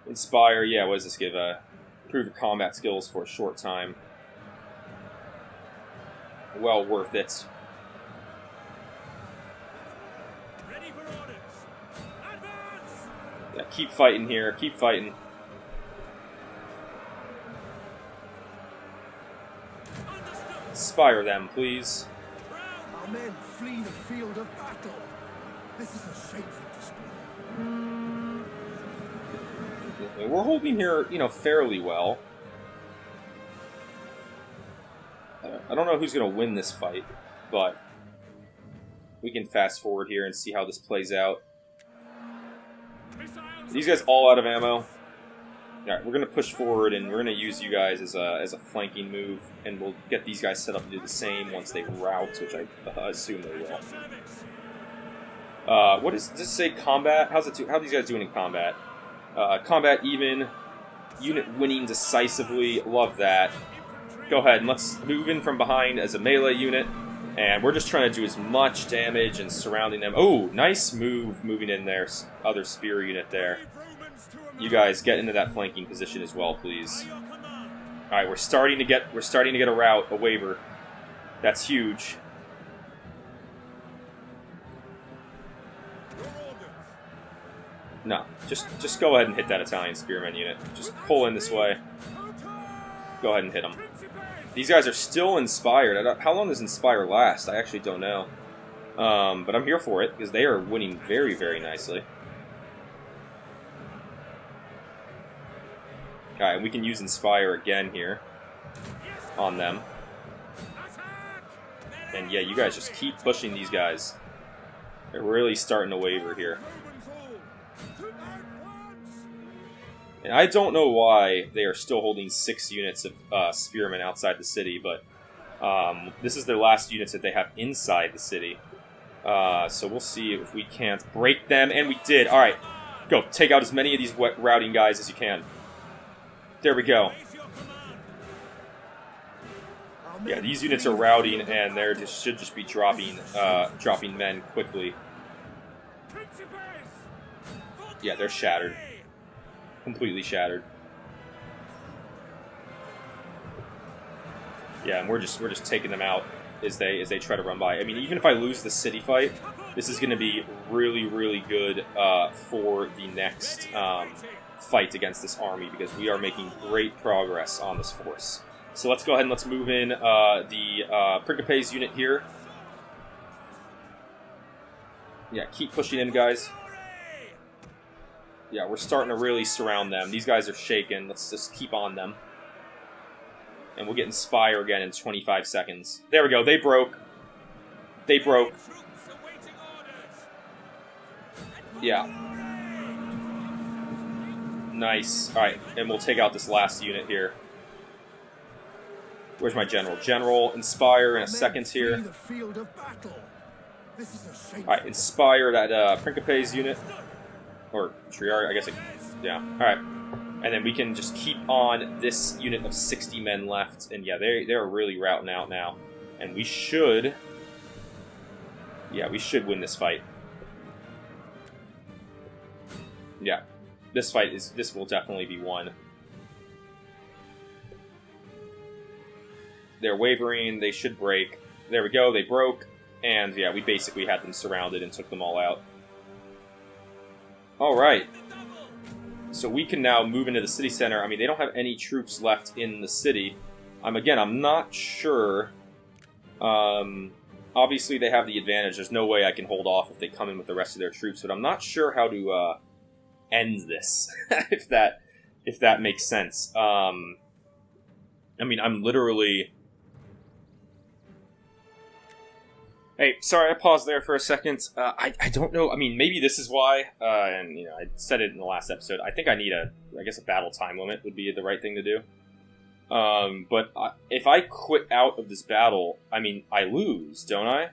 Inspire, yeah, what does this give? Improve your combat skills for a short time. Well worth it. Ready for orders. Advance! Yeah, keep fighting here, keep fighting. Inspire them, please. Our men flee the field of battle. This is a shameful display. We're holding here, fairly well. I don't know who's going to win this fight, but we can fast forward here and see how this plays out. These guys all out of ammo. Alright, we're going to push forward and we're going to use you guys as a flanking move, and we'll get these guys set up to do the same once they rout, which I assume they will. What does this say? Combat? How are these guys doing in combat? Combat even. Unit winning decisively. Love that. Go ahead and let's move in from behind as a melee unit. And we're just trying to do as much damage and surrounding them. Oh, nice move moving in their other spear unit there. You guys get into that flanking position as well, please. All right, we're starting to get a waver. That's huge. No, just go ahead and hit that Italian spearman unit. Just pull in this way. Go ahead and hit them. These guys are still inspired. How long does Inspire last? I actually don't know. But I'm here for it, because they are winning very, very nicely. Alright, and we can use Inspire again here on them. And yeah, you guys just keep pushing these guys. They're really starting to waver here. And I don't know why they are still holding 6 units of spearmen outside the city, but this is their last units that they have inside the city. So we'll see if we can't break them, and we did. Alright, go. Take out as many of these routing guys as you can. There we go. Yeah, these units are routing, and they should just be dropping men quickly. Yeah, they're shattered. Completely shattered. Yeah, and we're just taking them out as they try to run by. I mean, even if I lose the city fight, this is going to be really, really good for the next fight against this army, because we are making great progress on this force. So let's go ahead and let's move in the Principe's unit here. Yeah, keep pushing in, guys. Yeah, we're starting to really surround them. These guys are shaken. Let's just keep on them. And we'll get Inspire again in 25 seconds. There we go. They broke. They broke. Yeah. Nice. Alright, and we'll take out this last unit here. Where's my general? General, Inspire in a second here. Alright, Inspire that Principe's unit. Or Triarch, I guess it... Yeah, alright. And then we can just keep on this unit of 60 men left. And yeah, they're really routing out now. And we should... Yeah, we should win this fight. Yeah. This will definitely be won. They're wavering, they should break. There we go, they broke. And yeah, we basically had them surrounded and took them all out. Alright. So we can now move into the city center. I mean, they don't have any troops left in the city. Again, I'm not sure. Obviously, they have the advantage. There's no way I can hold off if they come in with the rest of their troops. But I'm not sure how to end this, if that makes sense. I mean, I'm literally... Hey, sorry, I paused there for a second. I don't know. I mean, maybe this is why. And you know, I said it in the last episode. I think I need a battle time limit would be the right thing to do. But if I quit out of this battle, I mean, I lose, don't I?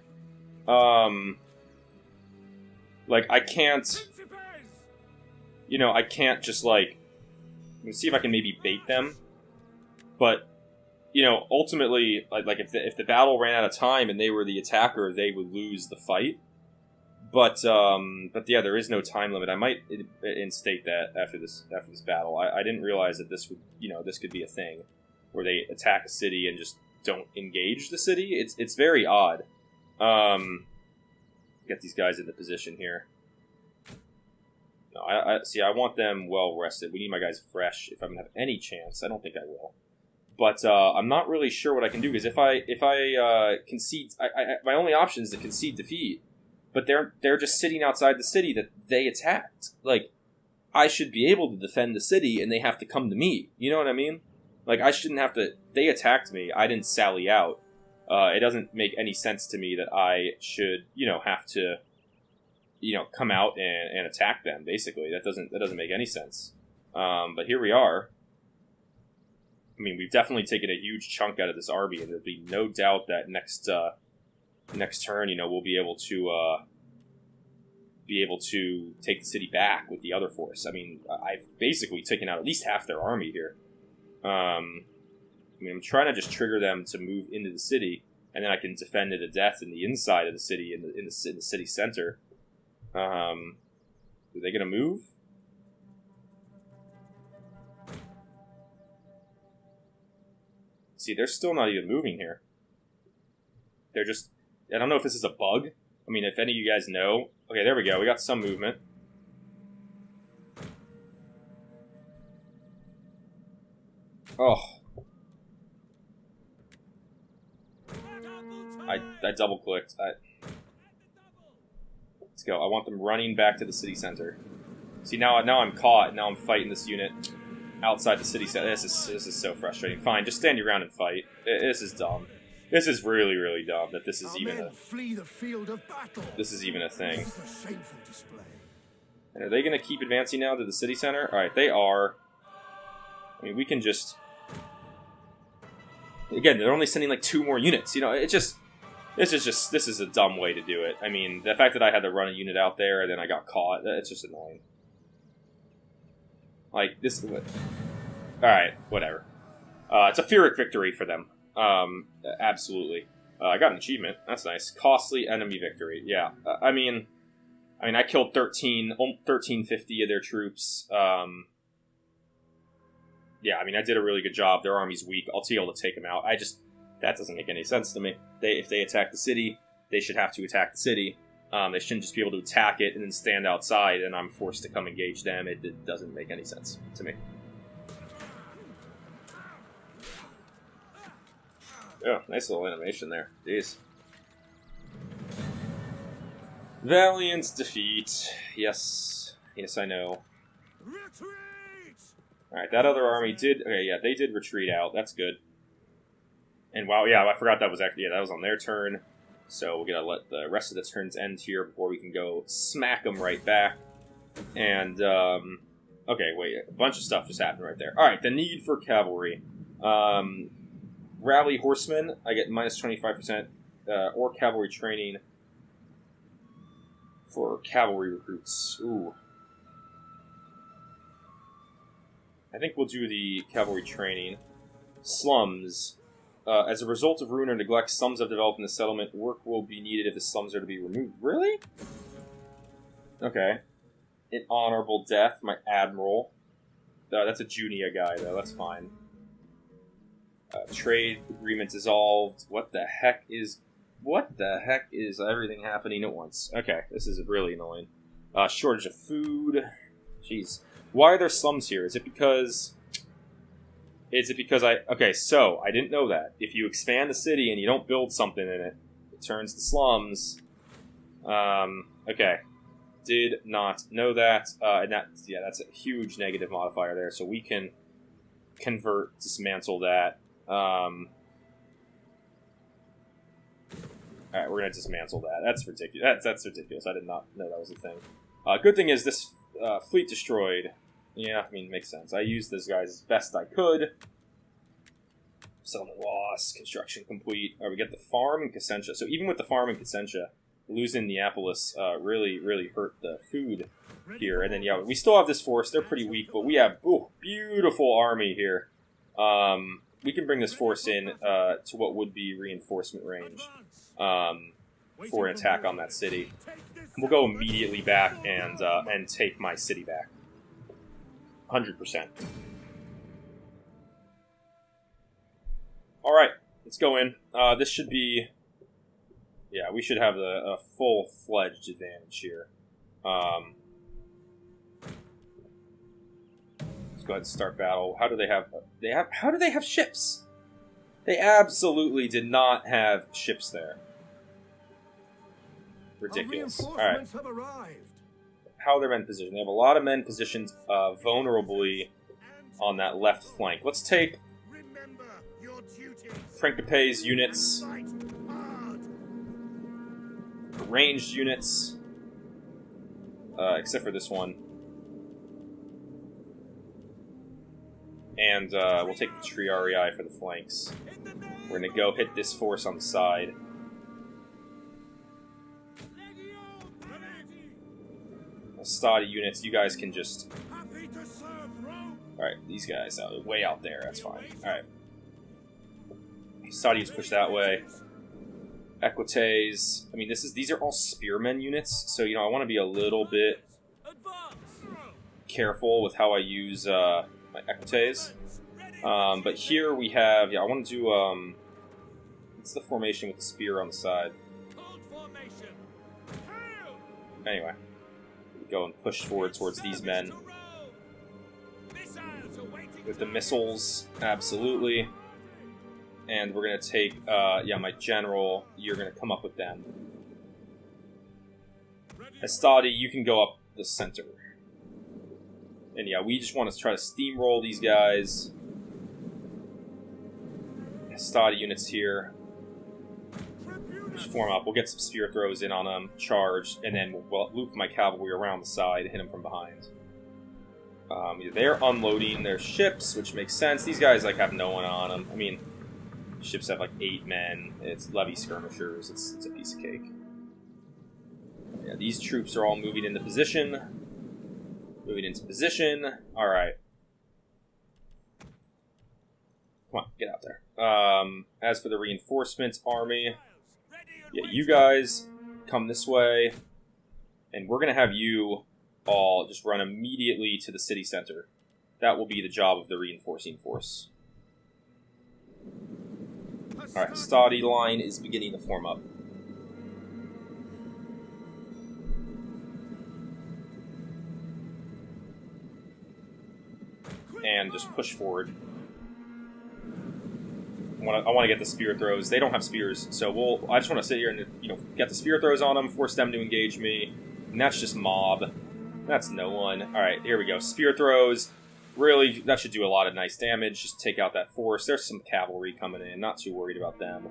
Like I can't. You know, I can't just like. Let me see if I can maybe bait them, but. You know, ultimately, like if the battle ran out of time and they were the attacker, they would lose the fight. But yeah, there is no time limit. I might instate that after this battle. I didn't realize that this would, you know, this could be a thing where they attack a city and just don't engage the city. It's very odd. Get these guys into position here. No, I want them well rested. We need my guys fresh if I'm gonna have any chance. I don't think I will. But I'm not really sure what I can do, because if I concede, my only option is to concede defeat. But they're just sitting outside the city that they attacked. Like, I should be able to defend the city, and they have to come to me. You know what I mean? Like, I shouldn't have to. They attacked me. I didn't sally out. It doesn't make any sense to me that I should, you know, have to, you know, come out and attack them. Basically, that doesn't make any sense. But here we are. I mean, we've definitely taken a huge chunk out of this army, and there'll be no doubt that next turn, you know, we'll be able to be able to take the city back with the other force. I mean, I've basically taken out at least half their army here. I mean, I'm trying to just trigger them to move into the city, and then I can defend to the death in the inside of the city, in the city center. Are they going to move? See, they're still not even moving here. They're just... I don't know if this is a bug. I mean, if any of you guys know... Okay, there we go. We got some movement. Oh. I double-clicked. Let's go. I want them running back to the city center. See, now I'm caught, and now I'm fighting this unit outside the city center. This is so frustrating. Fine, just stand your ground and fight. This is dumb. This is really, really dumb that this is even a... flee the field of battle. This is even a thing. This is a shameful display. And are they going to keep advancing now to the city center? Alright, they are. I mean, we can just... Again, they're only sending like 2 more units. You know, it just... This is a dumb way to do it. I mean, the fact that I had to run a unit out there and then I got caught, it's just annoying. Like, this... Alright, whatever. It's a Pyrrhic victory for them. Absolutely. I got an achievement. That's nice. Costly enemy victory. Yeah. I mean, I killed 1350 of their troops. Yeah, I mean, I did a really good job. Their army's weak. I'll be able to take them out. That doesn't make any sense to me. If they attack the city, they should have to attack the city. They shouldn't just be able to attack it and then stand outside and I'm forced to come engage them. It doesn't make any sense to me. Oh, nice little animation there. Jeez. Valiant defeat. Yes. Yes, I know. Alright, that other army did... Okay, yeah, they did retreat out. That's good. And wow, yeah, I forgot that was actually... Yeah, that was on their turn. So we're going to let the rest of the turns end here before we can go smack them right back. And, okay, wait. A bunch of stuff just happened right there. Alright, the need for cavalry. Rally horsemen, I get minus 25%, or cavalry training for cavalry recruits. Ooh. I think we'll do the cavalry training. Slums. As a result of ruin or neglect, slums have developed in the settlement. Work will be needed if the slums are to be removed. Really? Okay. An honorable death, my admiral. That's a Junia guy, though. That's fine. Trade agreement dissolved. What the heck is everything happening at once? Okay, this is really annoying. Shortage of food. Jeez. Why are there slums here? Is it because okay, so, I didn't know that. If you expand the city and you don't build something in it, it turns to slums. Okay. Did not know that. And that's a huge negative modifier there, so we can dismantle that. Alright, we're gonna dismantle that. That's ridiculous. That's ridiculous. I did not know that was a thing. Good thing is this fleet destroyed. Yeah, I mean, makes sense. I used this guys as best I could. Settlement loss, construction complete. Alright, we get the farm in Cassentia. So even with the farm in Cassentia, losing Neapolis really, really hurt the food here. And then, yeah, we still have this force. They're pretty weak, but we have beautiful army here. We can bring this force in to what would be reinforcement range for an attack on that city. We'll go immediately back and take my city back. 100%. Alright, let's go in. This should be... Yeah, we should have a full-fledged advantage here. Let's go ahead and start battle. How do they have... How do they have ships? They absolutely did not have ships there. Ridiculous. Alright. How are their men positioned? They have a lot of men positioned vulnerably on that left flank. Let's take Principe's units, ranged units, except for this one. And we'll take the Triarii for the flanks. We're going to go hit this force on the side. Stadi units, you guys can just... Happy to serve Rome. Alright, these guys way out there, that's fine. Alright. Stadi's push that way. Equites. I mean, these are all spearmen units, so, you know, I want to be a little bit careful with how I use my Equites. But here we have... Yeah, I want to do... what's the formation with the spear on the side? Anyway. Go and push forward towards these men. With the missiles, absolutely. And we're going to take, yeah, my general, you're going to come up with them. Estadi, you can go up the center. And yeah, we just want to try to steamroll these guys. Estadi units here. Just form up. We'll get some spear throws in on them, charge, and then we'll loop my cavalry around the side, hit them from behind. They're unloading their ships, which makes sense. These guys like have no one on them. I mean, ships have like 8 men. It's levy skirmishers. It's a piece of cake. Yeah, these troops are all moving into position. Moving into position. All right. Come on, get out there. As for the reinforcements army, yeah, you guys come this way, and we're going to have you all just run immediately to the city center. That will be the job of the reinforcing force. Alright, Stadi line is beginning to form up. And just push forward. I want to get the spear throws. They don't have spears, so I just want to sit here and, you know, get the spear throws on them, force them to engage me, and that's just mob. That's no one. All right, here we go. Spear throws. Really, that should do a lot of nice damage. Just take out that force. There's some cavalry coming in. Not too worried about them.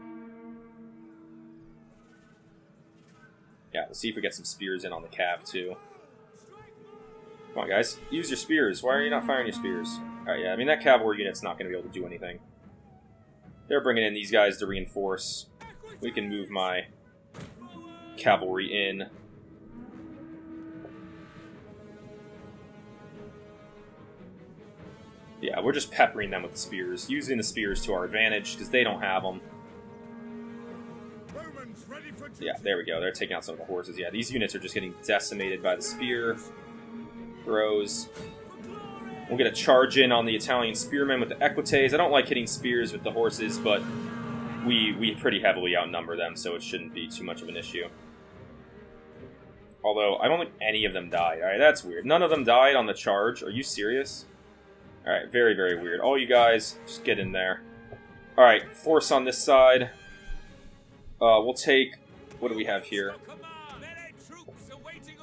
Yeah, let's see if we get some spears in on the cav too. Come on, guys. Use your spears. Why are you not firing your spears? All right, yeah. I mean, that cavalry unit's not going to be able to do anything. They're bringing in these guys to reinforce. We can move my cavalry in. Yeah, we're just peppering them with the spears. Using the spears to our advantage, because they don't have them. Yeah, there we go. They're taking out some of the horses. Yeah, these units are just getting decimated by the spear throws. We'll get a charge in on the Italian spearmen with the Equites. I don't like hitting spears with the horses, but we pretty heavily outnumber them, so it shouldn't be too much of an issue. Although, I don't think any of them died. Alright, that's weird. None of them died on the charge. Are you serious? Alright, very, very weird. All you guys, just get in there. Alright, force on this side. We'll take... What do we have here?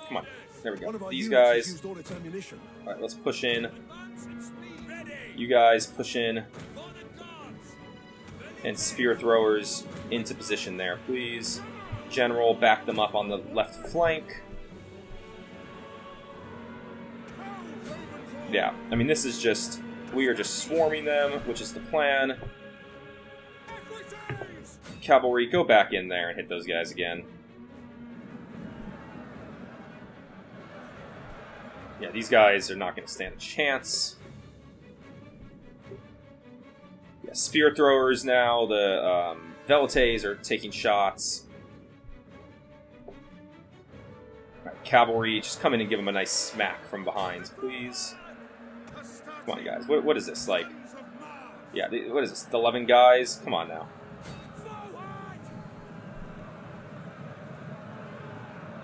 Come on. There we go. These guys. Alright, let's push in. You guys push in. And spear throwers into position there, please. General, back them up on the left flank. Yeah, I mean, this is just... We are just swarming them, which is the plan. Cavalry, go back in there and hit those guys again. Yeah, these guys are not going to stand a chance. Yeah, spear throwers now. The Velites are taking shots. Right, cavalry, just come in and give them a nice smack from behind, please. Come on, you guys. What is this, like? Yeah, what is this? The 11 guys? Come on now.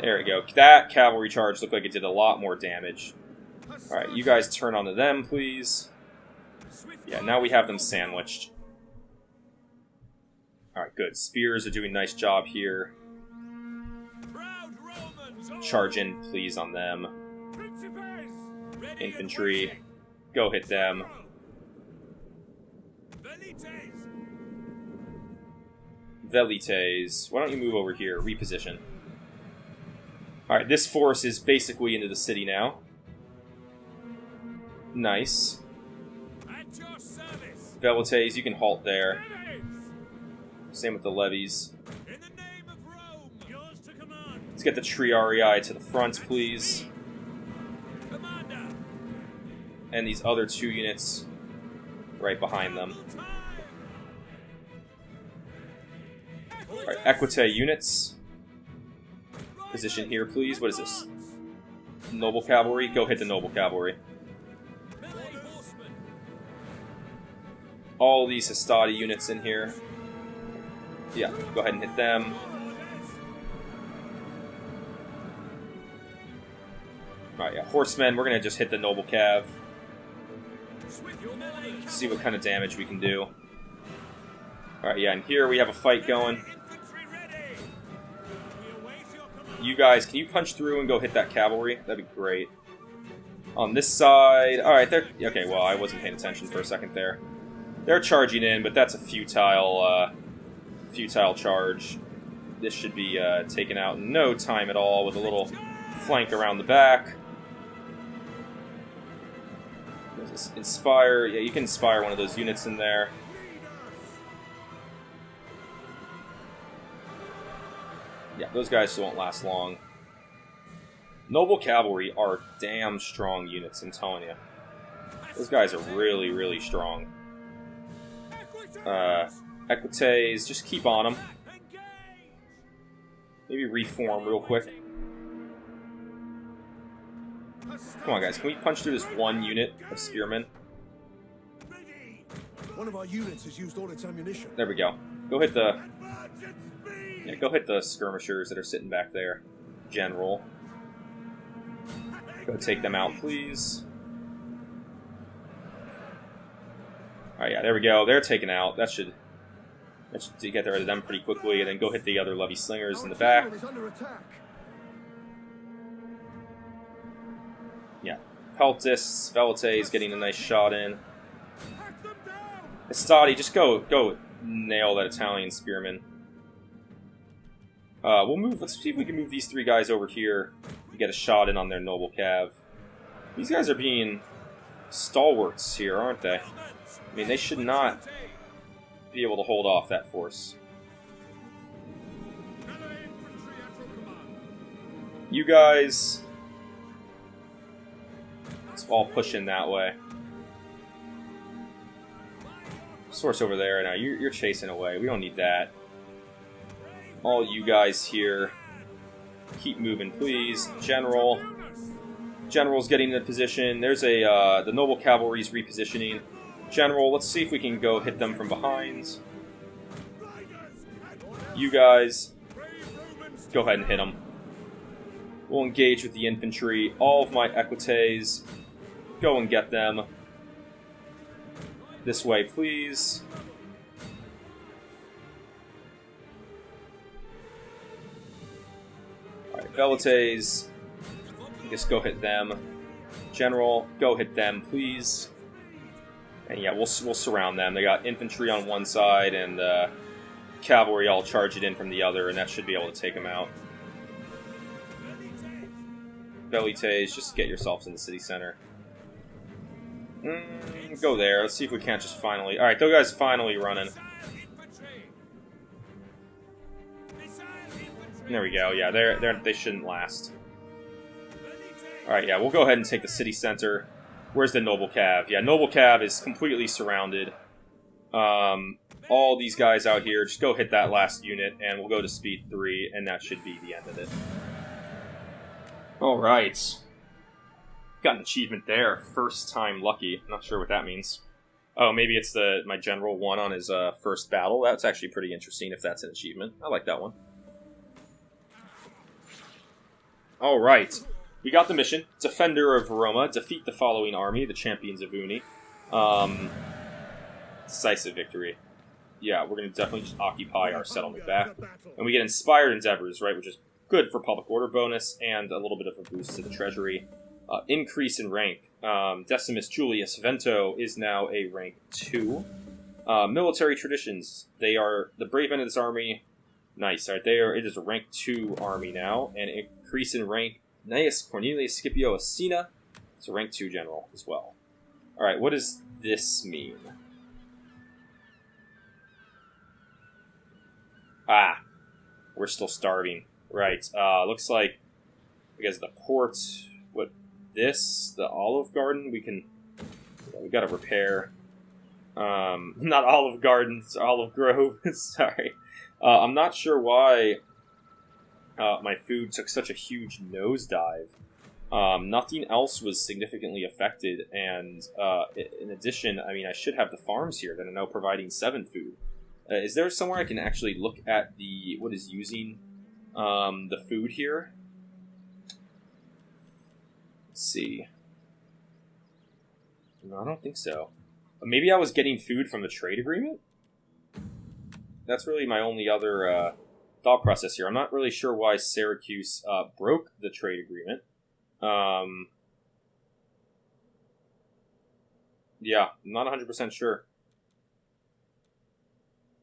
There we go. That cavalry charge looked like it did a lot more damage. Alright, you guys turn onto them, please. Yeah, now we have them sandwiched. Alright, good. Spears are doing a nice job here. Charge in, please, on them. Infantry, go hit them. Velites, why don't you move over here? Reposition. Alright, this force is basically into the city now. Nice. Velites, you can halt there. Same with the levies. Let's get the Triarii to the front, please. and these other 2 units right behind them. Alright, Equite units. Position here, please. What is this? Noble Cavalry? Go hit the Noble Cavalry. All these Hastati units in here. Yeah, go ahead and hit them. Alright, yeah, Horsemen, we're gonna just hit the Noble Cav. See what kind of damage we can do. Alright, yeah, and here we have a fight going. You guys, can you punch through and go hit that cavalry? That'd be great. On this side... Alright, they're... Okay, well, I wasn't paying attention for a second there. They're charging in, but that's a futile charge. This should be taken out in no time at all with a little flank around the back. Inspire... Yeah, you can inspire one of those units in there. Yeah, those guys won't last long. Noble Cavalry are damn strong units, I'm telling you. Those guys are really, really strong. Equites, just keep on them. Maybe reform real quick. Come on, guys, can we punch through this 1 unit of spearmen? One of our units has used all its ammunition. There we go. Go hit the... Yeah, go hit the skirmishers that are sitting back there. General. Go take them out, please. Alright, yeah, there we go. They're taken out. That should get rid of them pretty quickly, and then go hit the other levy slingers in the back. Yeah. Peltis, Velite is getting a nice shot in. Hastati, just go nail that Italian spearman. We'll move. Let's see if we can move these 3 guys over here and get a shot in on their Noble Cav. These guys are being stalwarts here, aren't they? I mean, they should not be able to hold off that force. You guys... Let's all push in that way. Source over there. Now, you're chasing away. We don't need that. All you guys here, keep moving, please. General's getting into position. There's a the Noble Cavalry's repositioning. General, let's see if we can go hit them from behind. You guys, go ahead and hit them. We'll engage with the infantry. All of my Equites, go and get them. This way, please. Alright, Velites, just go hit them. General, go hit them, please. And yeah, we'll surround them. They got infantry on one side and cavalry all charge it in from the other, and that should be able to take them out. Velites, just get yourselves in the city center. Go there. Let's see if we can't just finally... Alright, those guys finally running. There we go. Yeah, they shouldn't last. Alright, yeah, we'll go ahead and take the city center. Where's the Noble Cav? Yeah, Noble Cav is completely surrounded. All these guys out here, just go hit that last unit, and we'll go to speed 3, and that should be the end of it. Alright. Got an achievement there. First time lucky. Not sure what that means. Oh, maybe it's my general won on his first battle. That's actually pretty interesting if that's an achievement. I like that one. Alright. We got the mission. Defender of Roma. Defeat the following army, the champions of Uni. Decisive victory. Yeah, we're going to definitely just occupy our settlement back. And we get Inspired Endeavors, right, which is good for public order bonus and a little bit of a boost to the treasury. Increase in rank. Decimus Julius Vento is now a rank 2. Military traditions. They are the brave end of this army. Nice. All right, it is a rank 2 army now, and increase in rank. Gnaeus Cornelius Scipio Asina is a rank 2 general as well. All right, what does this mean? Ah, we're still starving. Right. Looks like because the port. The Olive Garden, we can We got to repair. Not Olive Gardens, Olive Grove. Sorry. I'm not sure why my food took such a huge nosedive. Nothing else was significantly affected, and in addition, I mean, I should have the farms here that are now providing 7 food. Is there somewhere I can actually look at what is using the food here? Let's see. No, I don't think so. Maybe I was getting food from the trade agreement? That's really my only other thought process here. I'm not really sure why Syracuse broke the trade agreement. Yeah, I'm not 100% sure.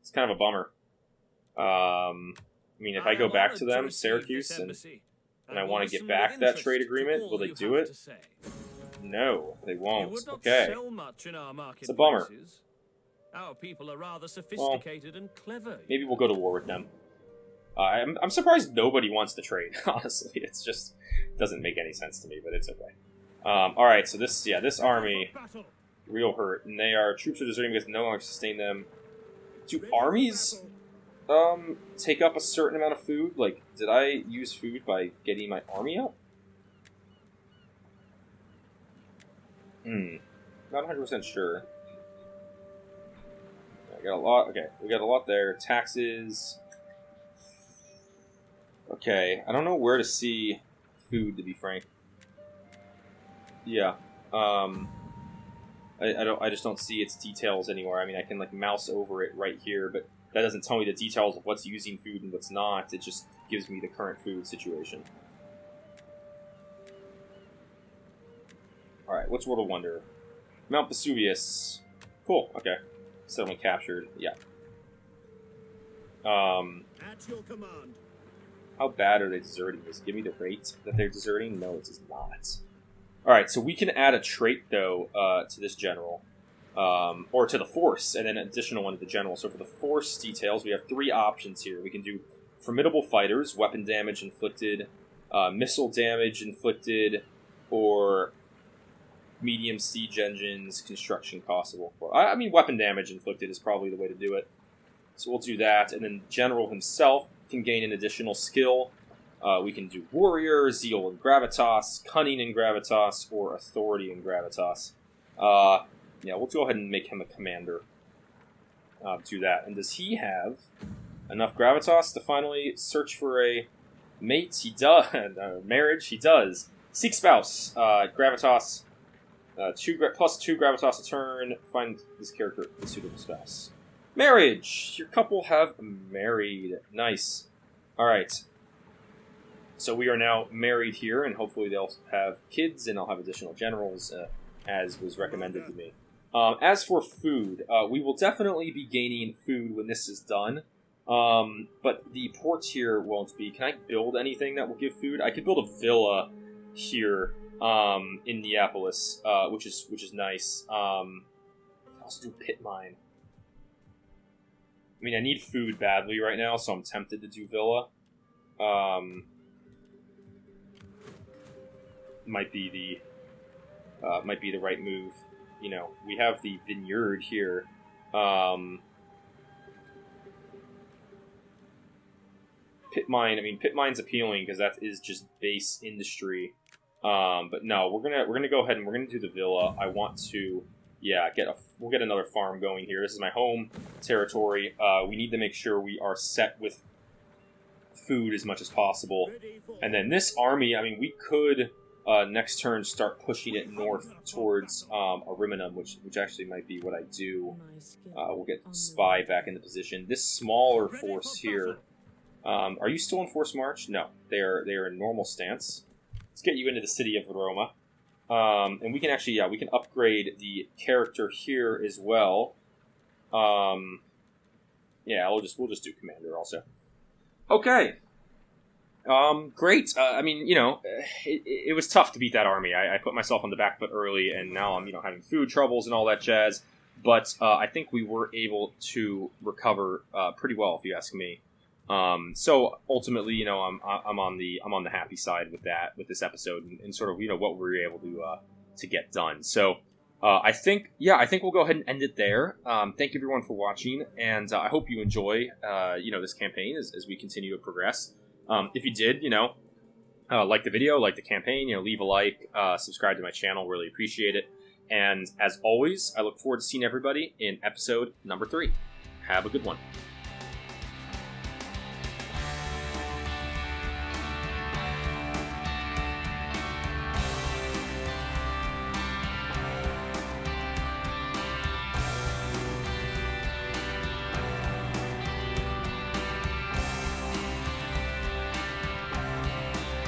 It's kind of a bummer. I mean, if I go back to them, Syracuse, and I want to get back that trade agreement, will they do it? No, they won't. Okay. It's a bummer. Our people are rather sophisticated and clever. Maybe we'll go to war with them. I'm surprised nobody wants to trade, honestly. It's just doesn't make any sense to me, but it's okay. Alright, so this army, real hurt. And troops are deserting because no longer sustain them. Do armies take up a certain amount of food? Like, did I use food by getting my army up? Not 100% sure. I got a lot. Okay, we got a lot there. Taxes. Okay, I don't know where to see food, to be frank. Yeah. I just don't see its details anywhere. I mean, I can like mouse over it right here, but that doesn't tell me the details of what's using food and what's not. It just gives me the current food situation. Alright, what's World of Wonder? Mount Vesuvius. Cool, okay. Settlement captured, yeah. At your command. How bad are they deserting? Does it give me the rate that they're deserting? No, it does not. Alright, so we can add a trait, though, to this general. Or to the force, and then an additional one to the general. So for the force details, we have 3 options here. We can do formidable fighters, weapon damage inflicted, missile damage inflicted, or medium siege engines, construction cost of war. I mean, weapon damage inflicted is probably the way to do it. So we'll do that, and then general himself can gain an additional skill. We can do warrior, zeal and gravitas, cunning and gravitas, or authority and gravitas. Yeah, we'll go ahead and make him a commander. Do that. And does he have enough gravitas to finally search for a mate? He does. Marriage? He does. Seek spouse. Gravitas. Plus 2 gravitas a turn. Find this character a suitable spouse. Marriage! Your couple have married. Nice. Alright. So we are now married here, and hopefully they'll have kids, and I'll have additional generals, as was recommended to me. As for food, we will definitely be gaining food when this is done. But the port here won't be. Can I build anything that will give food? I could build a villa here in Neapolis, which is nice. I'll also do pit mine. I mean, I need food badly right now, so I'm tempted to do villa. Might be the right move. You know, we have the vineyard here. Pit mine. I mean, pit mine's appealing because that is just base industry. But no, we're gonna go ahead and we're gonna do the villa. I want to, we'll get another farm going here. This is my home territory. We need to make sure we are set with food as much as possible. And then this army, I mean, we could next turn start pushing it north towards Ariminum, which actually might be what I do. We'll get Spy back into position. This smaller force here. Are you still in force march? No, they are in normal stance. Let's get you into the city of Roma. And we can actually, we can upgrade the character here as well. We'll just do commander also. Okay. Great. I mean, you know, it was tough to beat that army. I put myself on the back foot early, and now I'm, having food troubles and all that jazz. But I think we were able to recover pretty well, if you ask me. So ultimately, I'm on the happy side with this episode and sort of, what we were able to get done. So I think we'll go ahead and end it there. Thank you everyone for watching, and I hope you enjoy, this campaign as we continue to progress. If you did, like the video, like the campaign, leave a like, subscribe to my channel, really appreciate it. And as always, I look forward to seeing everybody in episode number 3. Have a good one.